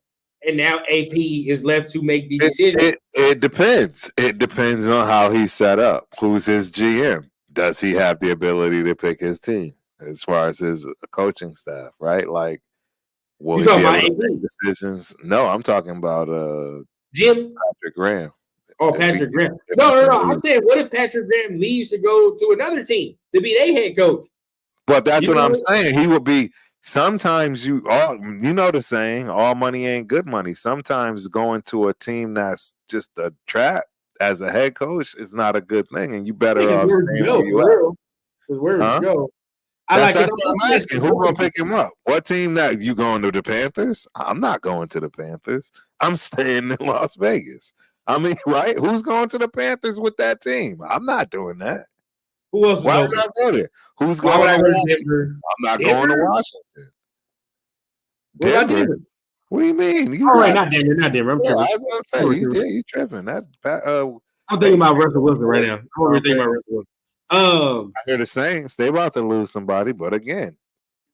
and now AP is left to make the decision. It depends. It depends on how he's set up. Who's his GM? Does he have the ability to pick his team as far as his coaching staff? Right? Like, will he be able to make decisions? No, I'm talking about Jim Patrick Graham. Oh, Patrick Graham. No. I'm saying, what if Patrick Graham leaves to go to another team to be their head coach? But that's what I'm saying. He will be. Sometimes you know the saying, all money ain't good money. Sometimes going to a team that's just a trap as a head coach is not a good thing, and you better off staying where you at. Where you go? That's what I'm asking. Who's gonna pick him up? What team that you going to the Panthers? I'm not going to the Panthers. I'm staying in Las Vegas. I mean, right? Who's going to the Panthers with that team? I'm not doing that. Who else? Why would I go there? Who's going to Washington? I'm not going to Washington. Denver? What do you mean? Not Denver. I'm tripping. I was gonna say you tripping. I'm thinking about Russell Wilson right now. I'm thinking about Russell Wilson. I hear the Saints. They about to lose somebody, but again,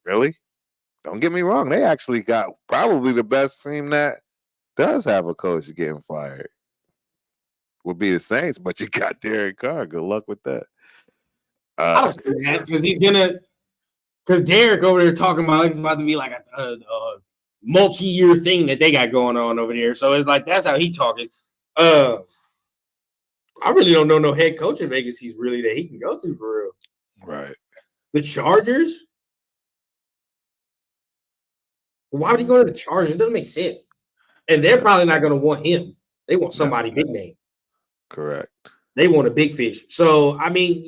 really, don't get me wrong. They actually got probably the best team that does have a coach getting fired. Would be the Saints, but you got Derek Carr. Good luck with that. I don't see that because Derek over there talking about it's about to be like a multi-year thing that they got going on over there. So it's like that's how he talking. I really don't know no head coaching vacancies really that he can go to for real. Right. The Chargers? Why would he go to the Chargers? It doesn't make sense. And they're probably not going to want him. They want somebody big name. Correct. They want a big fish. So, I mean,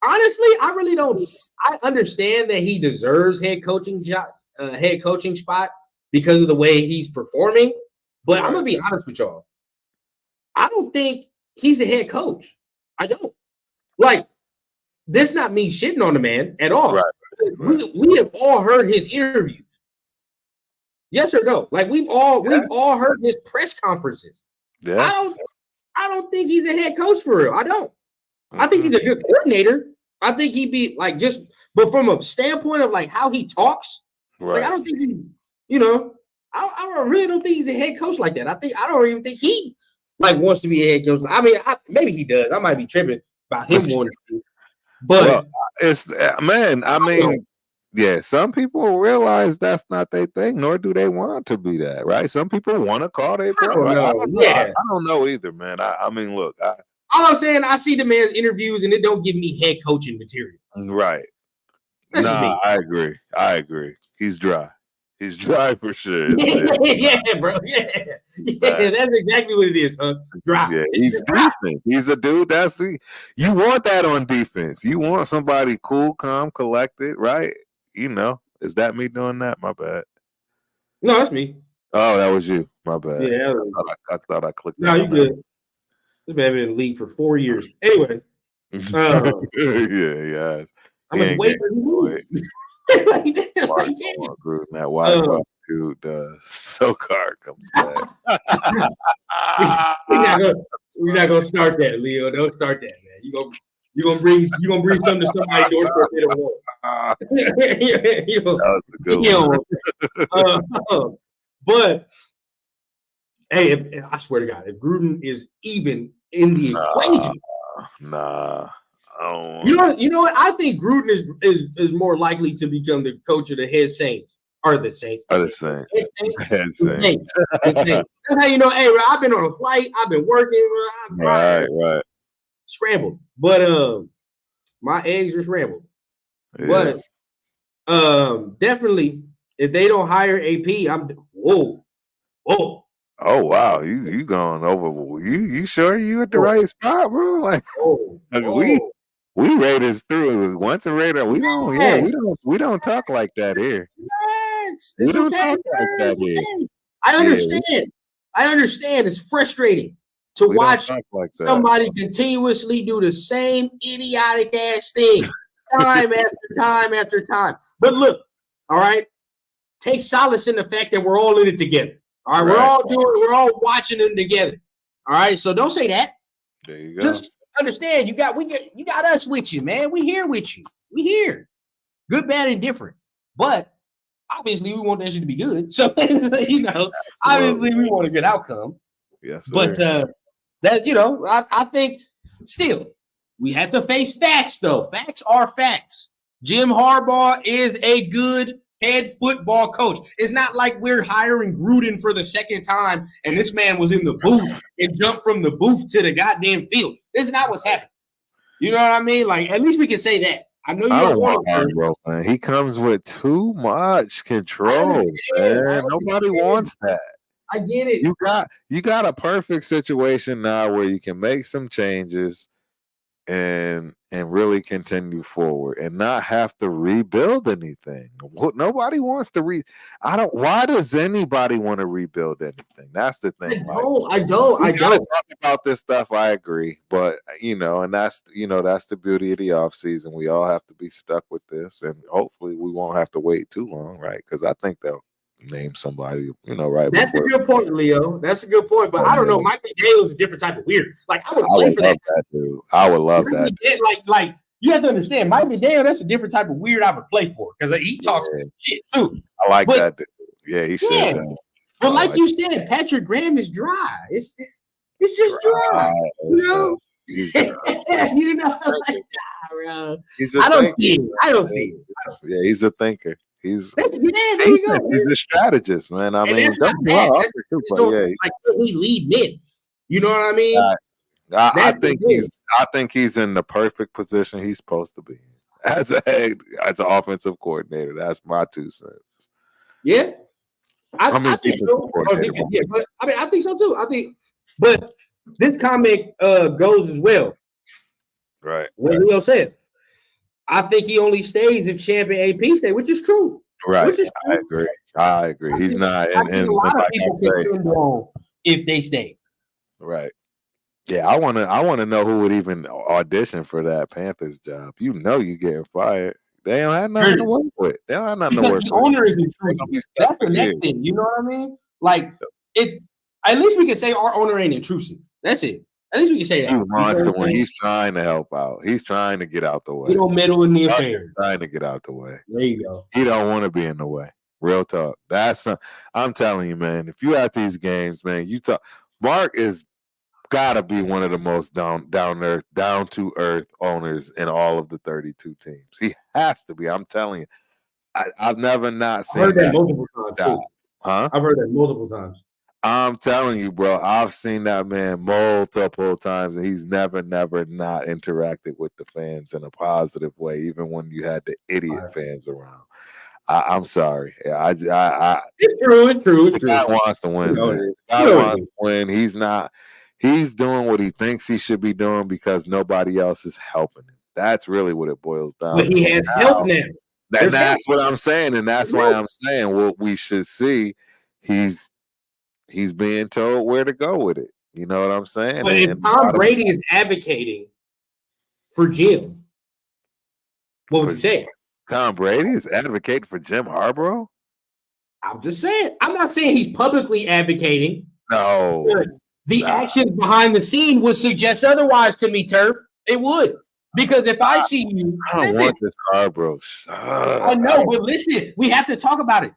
honestly, I really don't. I understand that he deserves head coaching spot because of the way he's performing. But I'm going to be honest with y'all. I don't think he's a head coach. I don't. Like, this not me shitting on the man at all. Right. We have all heard his interviews. Yes or no? Like we've all heard his press conferences. Yeah. I don't think he's a head coach for real. I don't. I think he's a good coordinator. I think he'd be like but from a standpoint of like how he talks, like I don't think he's, I really don't think he's a head coach like that. I don't even think he like wants to be a head coach. I mean, maybe he does. I might be tripping about him wanting to. But it's yeah, some people realize that's not their thing, nor do they want to be that, right? Some people want to call their pro. I don't know either, man. I mean, look. All I'm saying, I see the man's interviews, and it don't give me head coaching material. Right. I agree. He's dry. He's dry for sure. Yeah, bro. Yeah, that's exactly what it is, huh? Dry. Yeah, he's defense. He's a dude you want that on defense. You want somebody cool, calm, collected, right? Is that me doing that? My bad. No, that's me. Oh, that was you. My bad. Yeah, I thought I clicked. No, you good. This man been in the league for 4 years. Anyway. Yeah. I'm like, wait for you. That Wi-Fi dude, SoCar comes back. We're not gonna start that, Leo. Don't start that, man. You gonna bring something to somebody's doorstep they don't want. That was a good one. But hey, I swear to God, if Gruden is even in the equation, you know what? I think Gruden is more likely to become the coach of the head Saints. Or the Saints. Saints. That's how you know, hey, I've been on a flight, I've been working, right. Scrambled. But my eggs are scrambled. Yeah. But definitely if they don't hire AP, I'm whoa. Oh wow, you going over? You sure you at the right spot, bro? Like we Raiders through. Once a Raider, we don't talk like that here. We don't talk like that here. I understand. I understand. It's frustrating to watch somebody continuously do the same idiotic ass thing time after time after time. But look, all right, take solace in the fact that we're all in it together. All right, we're all watching them together. All right, so don't say that. There you go. Just understand you got us with you, man. We here with you. We here. Good, bad, and different. But obviously, we want that shit to be good. So obviously, we want a good outcome. Yes, sir. But that I think still we have to face facts, though. Facts are facts. Jim Harbaugh is a good head football coach. It's not like we're hiring Gruden for the second time and this man was in the booth and jumped from the booth to the goddamn field. This is not what's happening. You know what I mean? Like, at least we can say that. I know you don't want Harbaugh, man. He comes with too much control, man. Nobody wants that. I get it. You got a perfect situation now where you can make some changes and really continue forward and not have to rebuild anything. Nobody wants to why does anybody want to rebuild anything? That's the thing. I don't. Talk about this stuff. I agree, but and that's the beauty of the off season. We all have to be stuck with this, and hopefully we won't have to wait too long, right? Because I think they'll name somebody, right? That's a good point, Leo. That's a good point. But I don't know. Mike McDaniel is a different type of weird. Like, I would play for that dude. I would love that. Like you have to understand, Mike McDaniel, that's a different type of weird I would play for because he talks shit too. I like that dude. Yeah, he should. Yeah. But like you said, Patrick Graham is dry. It's just dry. He's I don't see it. Yeah, he's a thinker. He's there you go. He's a strategist, man. I mean, he lead men. You know what I mean? I think he's in the perfect position he's supposed to be as an offensive coordinator. That's my 2 cents. Yeah, I think so. I think so too. But this comment goes as well. Right. What Leo said. I think he only stays if Champ and AP stay, which is true. Right. I agree. He's not. And a lot of people can depend on if they stay. Right. Yeah, I want to know who would even audition for that Panthers job. You getting fired. They don't have nothing to work with. They don't have nothing to work with. The owner is intrusive. That's the next thing. You know what I mean? Like it. At least we can say our owner ain't intrusive. That's it. At least we can say that. He wants to win. He's trying to help out. He's trying to get out the way. He don't meddle in the affairs. He's trying to get out the way. There you go. He don't want to be in the way. Real talk. I'm telling you, man. If you at these games, man, Mark is gotta be one of the most down to earth owners in all of the 32 teams. He has to be. I'm telling you. I've never not seen. I've heard that multiple times too. Huh? I've heard that multiple times. I'm telling you, bro, I've seen that man multiple times, and he's never not interacted with the fans in a positive way, even when you had the idiot fans around. I'm sorry. It's true. God wants to win. God wants to win. He's not. He's doing what he thinks he should be doing because nobody else is helping him. That's really what it boils down to. But he has helped now. That's what I'm saying, and that's why I'm saying what we should see. He's being told where to go with it. You know what I'm saying? But if Tom Brady is advocating for Jim, what would you say? Tom Brady is advocating for Jim Harbaugh? I'm just saying. I'm not saying he's publicly advocating. No. The actions behind the scene would suggest otherwise to me, Turf. It would. Because if I see you, I don't want this Harbaugh. I know, but listen, we have to talk about it.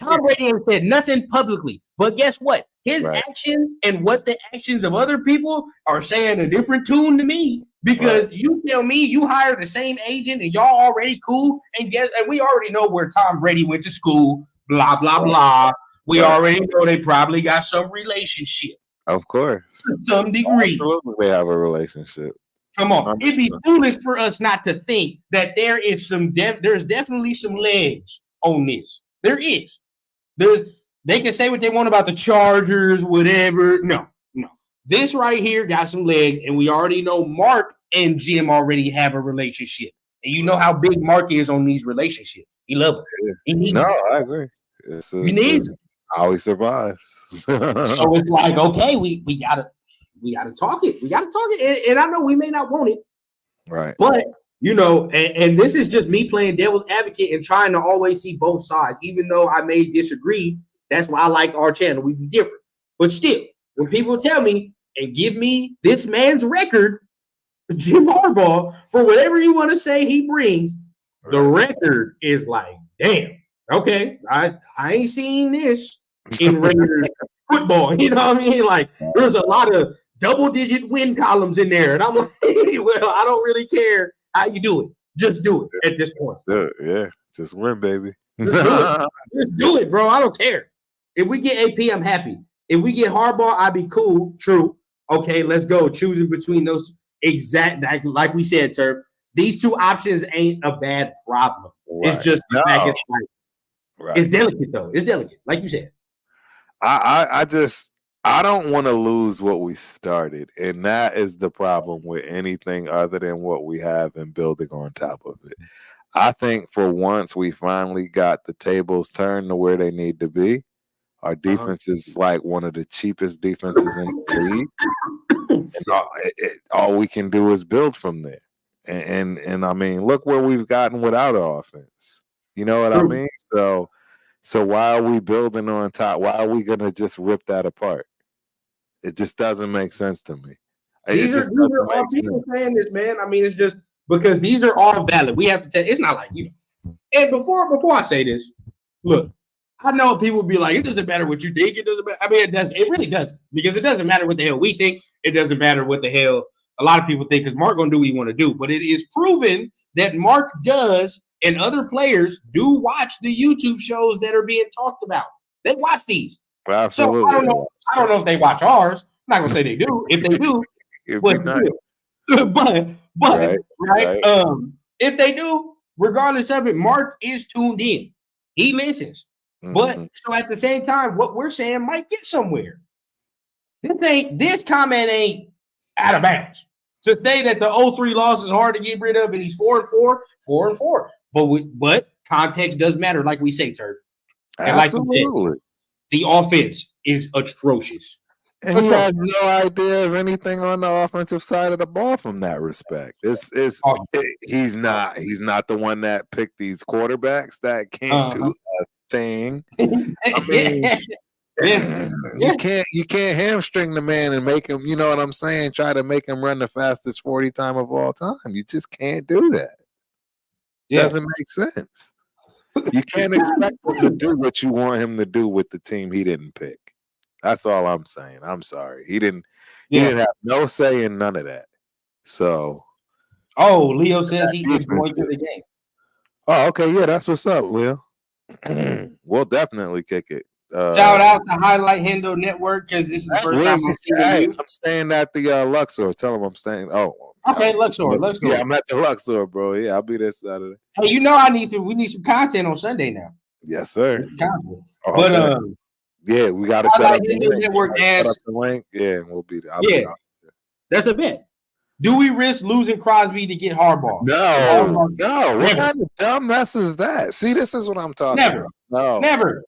Tom Brady ain't said nothing publicly, but guess what? His actions and what the actions of other people are saying a different tune to me. Because you tell me you hired the same agent and y'all already cool, and we already know where Tom Brady went to school. Blah blah blah. We already know they probably got some relationship. Of course, to some degree, absolutely, they have a relationship. Come on, it'd be foolish for us not to think that there is there's definitely some legs on this. There is. They can say what they want about the Chargers, whatever. No. This right here got some legs, and we already know Mark and Jim already have a relationship. And you know how big Mark is on these relationships. He loves it. He needs it. I agree. He needs it. How he survives. So it's like, okay, we gotta talk it. We gotta talk it. And I know we may not want it. Right. But and this is just me playing devil's advocate and trying to always see both sides, even though I may disagree. That's why I like our channel. We be different. But still, when people tell me and give me this man's record, Jim Harbaugh, for whatever you want to say he brings, the record is like, damn, okay, I ain't seen this in regular football. You know what I mean? Like, there's a lot of double-digit win columns in there. And I'm like, well, I don't really care how you do it. Just do it at this point. Yeah, just win, baby. Just do it, bro. I don't care. If we get AP, I'm happy. If we get Harbaugh, I'd be cool. True. Okay, let's go. Choosing between those exact, like we said, Turf, these two options ain't a bad problem. Right. It's just the fact it's like, it's delicate, though. It's delicate, like you said. I don't want to lose what we started, and that is the problem with anything other than what we have and building on top of it. I think for once we finally got the tables turned to where they need to be. Our defense is like one of the cheapest defenses in the league. And all we can do is build from there. And I mean, look where we've gotten without our offense. You know what I mean? So why are we building on top? Why are we gonna just rip that apart? It just doesn't make sense to me. These are all people saying this, man. I mean, it's just because these are all valid. We have to tell. It's not like And before I say this, look. I know people be like, it doesn't matter what you think. It doesn't matter. I mean, it does. It really doesn't, because it doesn't matter what the hell we think. It doesn't matter what the hell a lot of people think, because Mark gonna do what he want to do. But it is proven that Mark does, and other players do watch the YouTube shows that are being talked about. They watch these. Absolutely. So I don't know if they watch ours. I'm not gonna say they do. If they do, if they do, regardless of it, Mark is tuned in. He listens. But so at the same time, what we're saying might get somewhere. This comment ain't out of bounds. To say that the 0-3 loss is hard to get rid of and he's 4-4, 4-4. But context does matter, like we say, Turk. And absolutely. Like said, the offense is atrocious. And he has no idea of anything on the offensive side of the ball from that respect. He's not the one that picked these quarterbacks that can't do a thing. I mean, you can't hamstring the man and make him, you know what I'm saying, try to make him run the fastest 40 time of all time. You just can't do that. Doesn't make sense. You can't expect him to do what you want him to do with the team he didn't pick. That's all I'm saying. I'm sorry. He didn't have no say in none of that. So Leo says he is going to the game. Oh, okay. Yeah, that's what's up, Leo. We'll definitely kick it. Shout out to Highlight Hendo Network, because this is the first time I'm seeing you. I'm staying at the Luxor. Tell him I'm staying. Okay, Luxor. Yeah, I'm at the Luxor, bro. Yeah, I'll be there Saturday. Hey, we need some content on Sunday now. Yes, sir. But yeah, we got to set up the link. Yeah, and we'll be there. That's a bet. Do we risk losing Crosby to get Harbaugh? No. What kind of dumb mess is that? See, this is what I'm talking about. No. Never.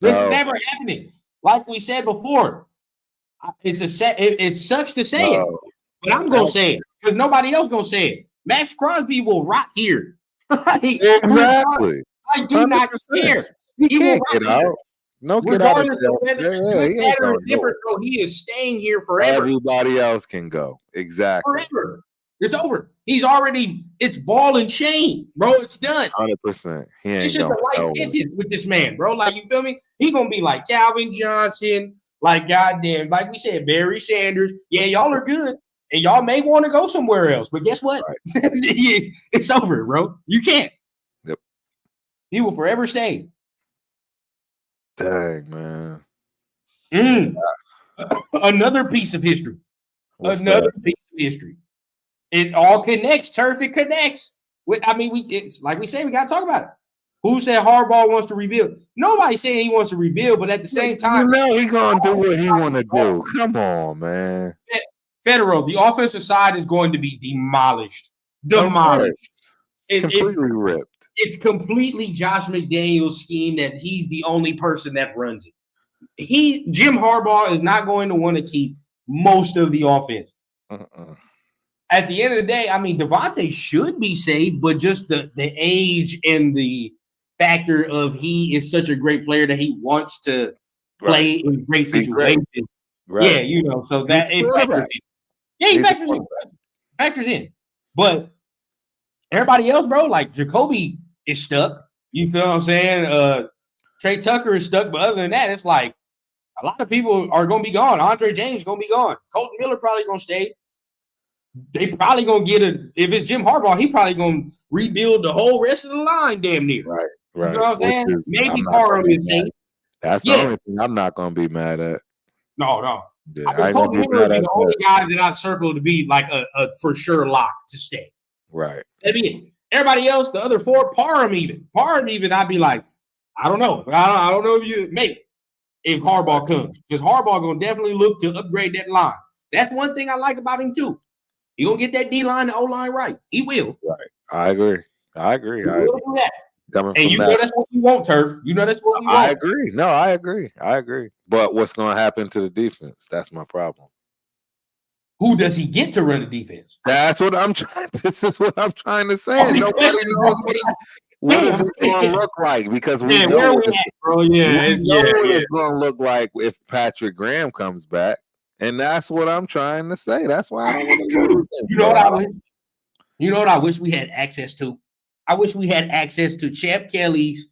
This is never happening. Like we said before, it sucks to say it, but I'm gonna say it because nobody else gonna say it. Max Crosby will rot here. Exactly. I do not care. He can't get out. No, get out of jail. He is staying here forever. Everybody else can go. Exactly. Forever. It's over. It's ball and chain, bro. It's done. 100%. It's just a light sentence with this man, bro. Like, you feel me? He gonna be like Calvin Johnson, like goddamn, like we said, Barry Sanders. Yeah, y'all are good, and y'all may want to go somewhere else. But guess what? Right. It's over, bro. You can't. Yep. He will forever stay. Dang, man. Another piece of history. Piece of history. It all connects, Turf. It connects. It's like we say, we gotta talk about it. Who said Harbaugh wants to rebuild? Nobody's saying he wants to rebuild, but at the same time, he's gonna do what he want to do. Come on, man. Federal, the offensive side is going to be demolished. Completely ripped. It's completely Josh McDaniel's scheme that he's the only person that runs it. Jim Harbaugh is not going to want to keep most of the offense. at the end of the day, I mean, Devontae should be safe, but just the age and the factor of he is such a great player that he wants to play in great situations. Right. Yeah, so that it factors in. Yeah, he factors in. But everybody else, bro, like Jacoby is stuck. You feel what I'm saying? Trey Tucker is stuck, but other than that, it's like a lot of people are going to be gone. Andre James is going to be gone. Colton Miller probably going to stay. They probably going to get if it's Jim Harbaugh, he probably going to rebuild the whole rest of the line damn near. Right. You know what I'm saying? Maybe Parham is safe. That's the only thing I'm not going to be mad at. No. Yeah, I mean, Colton Miller would be the only guy that I circled to be like a for sure lock to stay. Right. That'd be it. Everybody else, the other four, Parham even, I'd be like, I don't know. I don't know if Harbaugh comes, because Harbaugh gonna definitely look to upgrade that line. That's one thing I like about him too. He gonna get that D line, the O line right. He will. Right. I agree. He will do that. And you know that's what we want, Turf. You know that's what we want. I agree. No, I agree. But what's gonna happen to the defense? That's my problem. Who does he get to run the defense? That's what I'm trying. This is what I'm trying to say. Nobody knows what is it going to look like, because we know where we at, bro. Yeah, what it's going to look like if Patrick Graham comes back, and that's what I'm trying to say. That's why I don't want to lose him. You know what I wish we had access to? I wish we had access to Champ Kelly's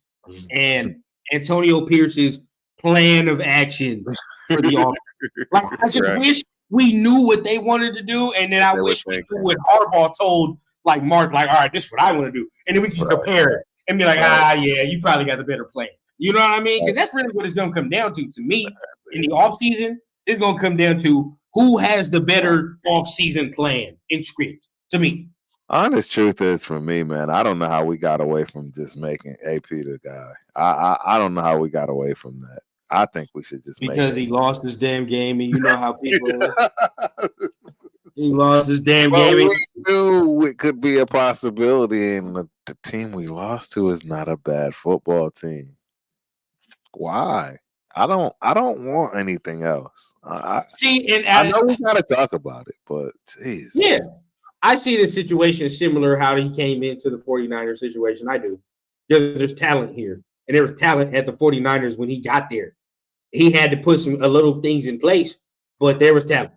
and Antonio Pierce's plan of action for the offense. Like, I just wish we knew what they wanted to do, and then I wish we knew what Harbaugh told like Mark, like, all right, this is what I want to do, and then we can compare it and be like, yeah, you probably got the better plan. You know what I mean? Because that's really what it's going to come down to. To me, in the offseason, it's going to come down to who has the better offseason plan in script. To me, honest truth is, for me, man, I don't know how we got away from just making AP the guy. I don't know how we got away from that. I think we should just because he lost his damn game, and you know how people. He lost his damn game. We knew it could be a possibility, and the team we lost to is not a bad football team. Why? I don't want anything else. I know we got to talk about it, but geez. Yeah, I see the situation similar how he came into the 49ers situation. I do. There's talent here, and there was talent at the 49ers when he got there. He had to put some little things in place, but there was talent.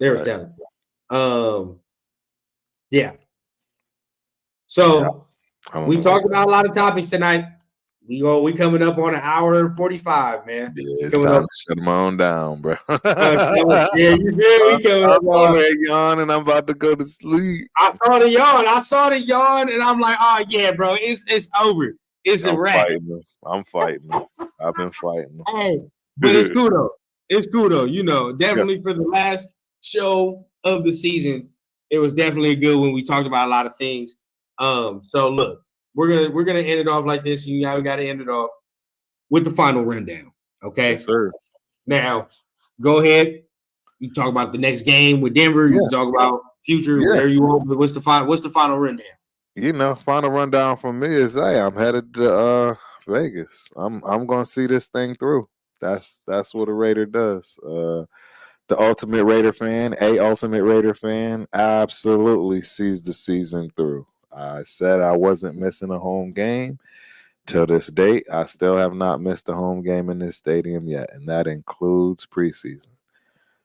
Talent. Yeah. So we talked about a lot of topics tonight. We coming up on an hour and 45, man. Yeah, it's time to shut them on down, bro. Yeah, you did. We coming up on yawn, and I'm about to go to sleep. I saw the yawn, and I'm like, oh yeah, bro, it's over. It's a wrap. I'm fighting. I've been fighting. Hey, but it's cool though. You know, definitely for the last show of the season, it was definitely a good one. We talked about a lot of things. So look, we're gonna end it off like this. We got to end it off with the final rundown. Okay, yes, sir. Now, go ahead. You talk about the next game with Denver. You talk about future, whatever you want. But what's the final rundown? You know, final rundown for me is, hey, I'm headed to Vegas. I'm gonna see this thing through. That's what a Raider does. The ultimate Raider fan, absolutely sees the season through. I said I wasn't missing a home game. Till this date, I still have not missed a home game in this stadium yet, and that includes preseason.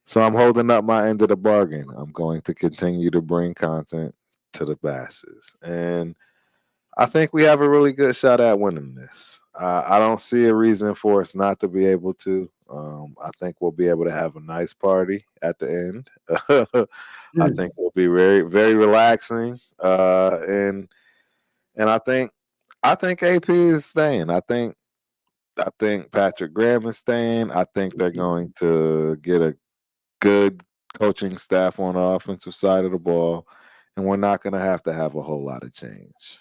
So I'm holding up my end of the bargain. I'm going to continue to bring content to the masses. And I think we have a really good shot at winning this. I don't see a reason for us not to be able to. I think we'll be able to have a nice party at the end. I think we'll be very, very relaxing. And I think AP is staying. I think Patrick Graham is staying. I think they're going to get a good coaching staff on the offensive side of the ball, and we're not going to have a whole lot of change.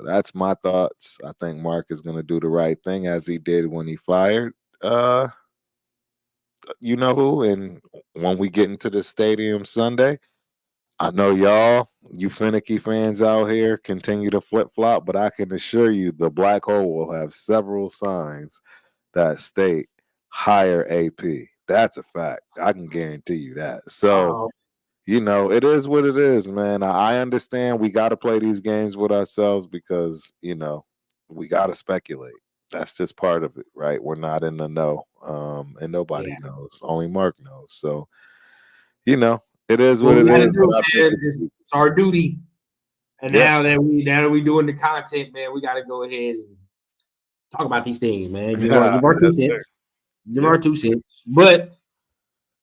That's my thoughts. I think Mark is going to do the right thing, as he did when he fired you know who. And when we get into the stadium Sunday, I know you finicky fans out here continue to flip-flop, but I can assure you the black hole will have several signs that state higher AP. That's a fact. I can guarantee you that. So it is what it is, man. I understand we got to play these games with ourselves because, we got to speculate. That's just part of it, right? We're not in the know, and nobody knows. Only Mark knows. So, it is what it is. It's our duty. And now that we doing the content, man, we got to go ahead and talk about these things, man. Give our 2 cents. Give our 2 cents. But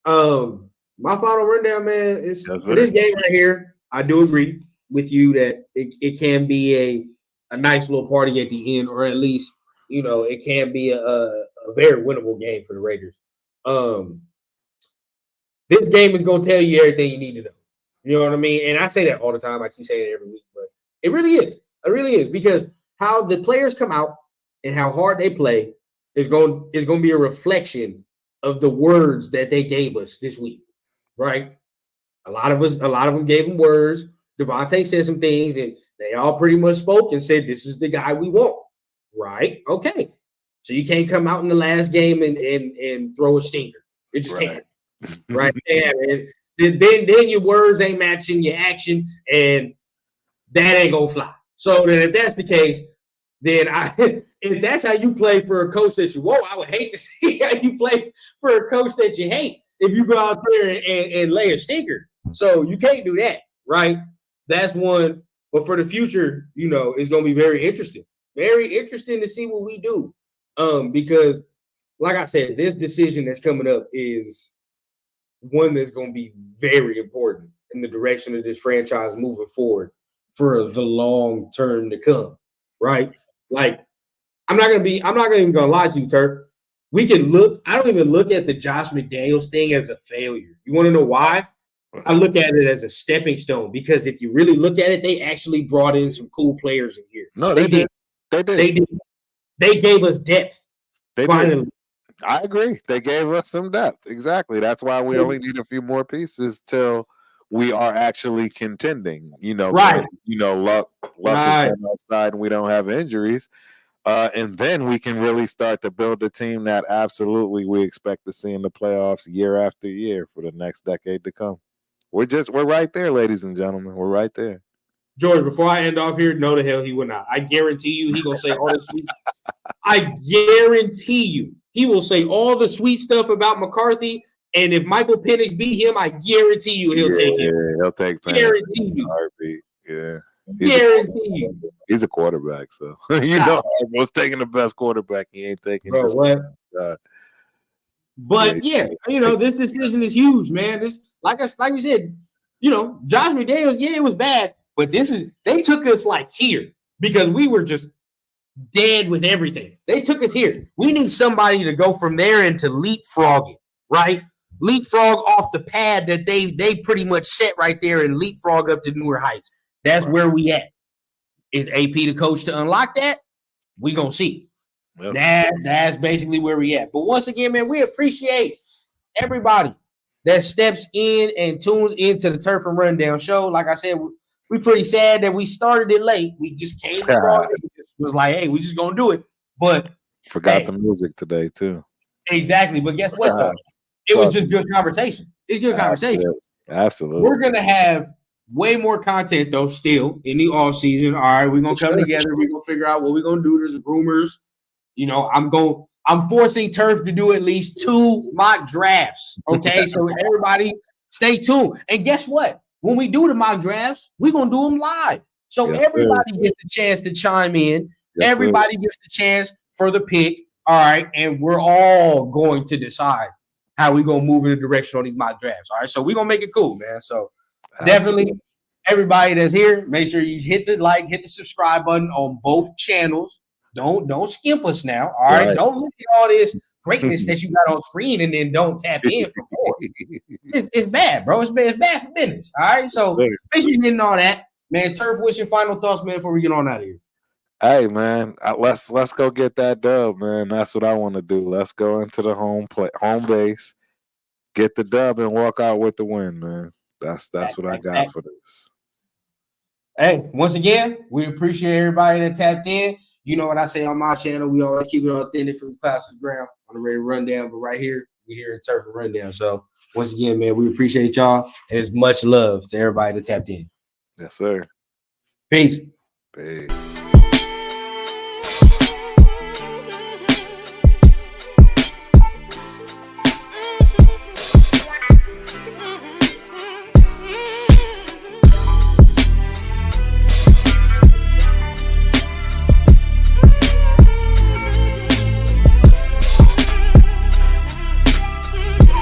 my final rundown, man, is for this game right here. I do agree with you that it can be a nice little party at the end, or at least it can be a very winnable game for the Raiders. This game is gonna tell you everything you need to know. You know what I mean? And I say that all the time. I keep saying it every week, but it really is. It really is, because how the players come out and how hard they play is going to be a reflection of the words that they gave us this week, right? A lot of them gave them words. Devontae said some things, and they all pretty much spoke and said, "This is the guy we want." Right? Okay. So you can't come out in the last game and throw a stinker. It just can't. Right? And then your words ain't matching your action, and that ain't gonna fly. So then, if that's the case, then if that's how you play for a coach that you want, I would hate to see how you play for a coach that you hate if you go out there and lay a stinker. So you can't do that, right? That's one. But for the future, it's gonna be very interesting. Very interesting to see what we do. Because, like I said, this decision that's coming up is one that's going to be very important in the direction of this franchise moving forward for the long term to come, right? Like, I'm not even gonna lie to you, Turk. I don't even look at the Josh McDaniels thing as a failure. You want to know why? I look at it as a stepping stone, because if you really look at it, they actually brought in some cool players in here. No, they did. They did. They gave us depth. Finally. Did. I agree. They gave us some depth. Exactly. That's why we only need a few more pieces till we are actually contending. Right. Luck is on our side, and we don't have injuries. And then we can really start to build a team that absolutely we expect to see in the playoffs year after year for the next decade to come. We're right there, ladies and gentlemen. We're right there. George, before I end off here, no, the hell he will not. I guarantee you he gonna say all this sweet. I guarantee you he will say all the sweet stuff about McCarthy. And if Michael Penix beat him, I guarantee you he'll take it. Yeah, he'll take Penix. Guarantee you. Heartbeat. Yeah. He's a quarterback, so was taking the best quarterback. He ain't taking this. But this decision is huge, man. This, like we said, Josh McDaniels, it was bad, but they took us like here because we were just dead with everything. They took us here. We need somebody to go from there into leapfrogging, right? Leapfrog off the pad that they pretty much set right there and leapfrog up to newer heights. That's where we at. Is AP the coach to unlock that? We gonna see. Yep. That's basically where we at. But once again, man, we appreciate everybody that steps in and tunes into the Turf and Rundown show. Like I said, we pretty sad that we started it late. We just came across it. It was like, hey, we just gonna do it. But forgot the music today too. Exactly. But guess what though? It was just good conversation. It's good conversation. Absolutely. We're gonna have way more content though still in the off season. All right, we're gonna come together. We're gonna figure out what we're gonna do. There's rumors. I'm forcing Turf to do at least 2 mock drafts. Okay, so everybody stay tuned. And guess what? When we do the mock drafts, we're gonna do them live. So everybody gets a chance to chime in. Everybody gets the chance for the pick. All right, and we're all going to decide how we're gonna move in the direction on these mock drafts. All right, so we're gonna make it cool, man. So definitely everybody that's here, make sure you hit the subscribe button on both channels. Don't skimp us now. All right. Don't look at all this greatness that you got on screen and then don't tap in for more. It's bad, bro. It's bad for business. All right. So make sure you're getting all that. Man, Turf, what's your final thoughts, man, before we get on out of here? Hey, man, let's go get that dub, man. That's what I want to do. Let's go into the home base, get the dub, and walk out with the win, man. That's what I got for this. Hey, once again, we appreciate everybody that tapped in. You know what I say on my channel. We always keep it authentic from the clouds to the ground on the Radio Rundown. But right here, we here in Turf and Rundown. So Once again, man, we appreciate y'all. And it's much love to everybody that tapped in. Yes, sir. Peace. Peace.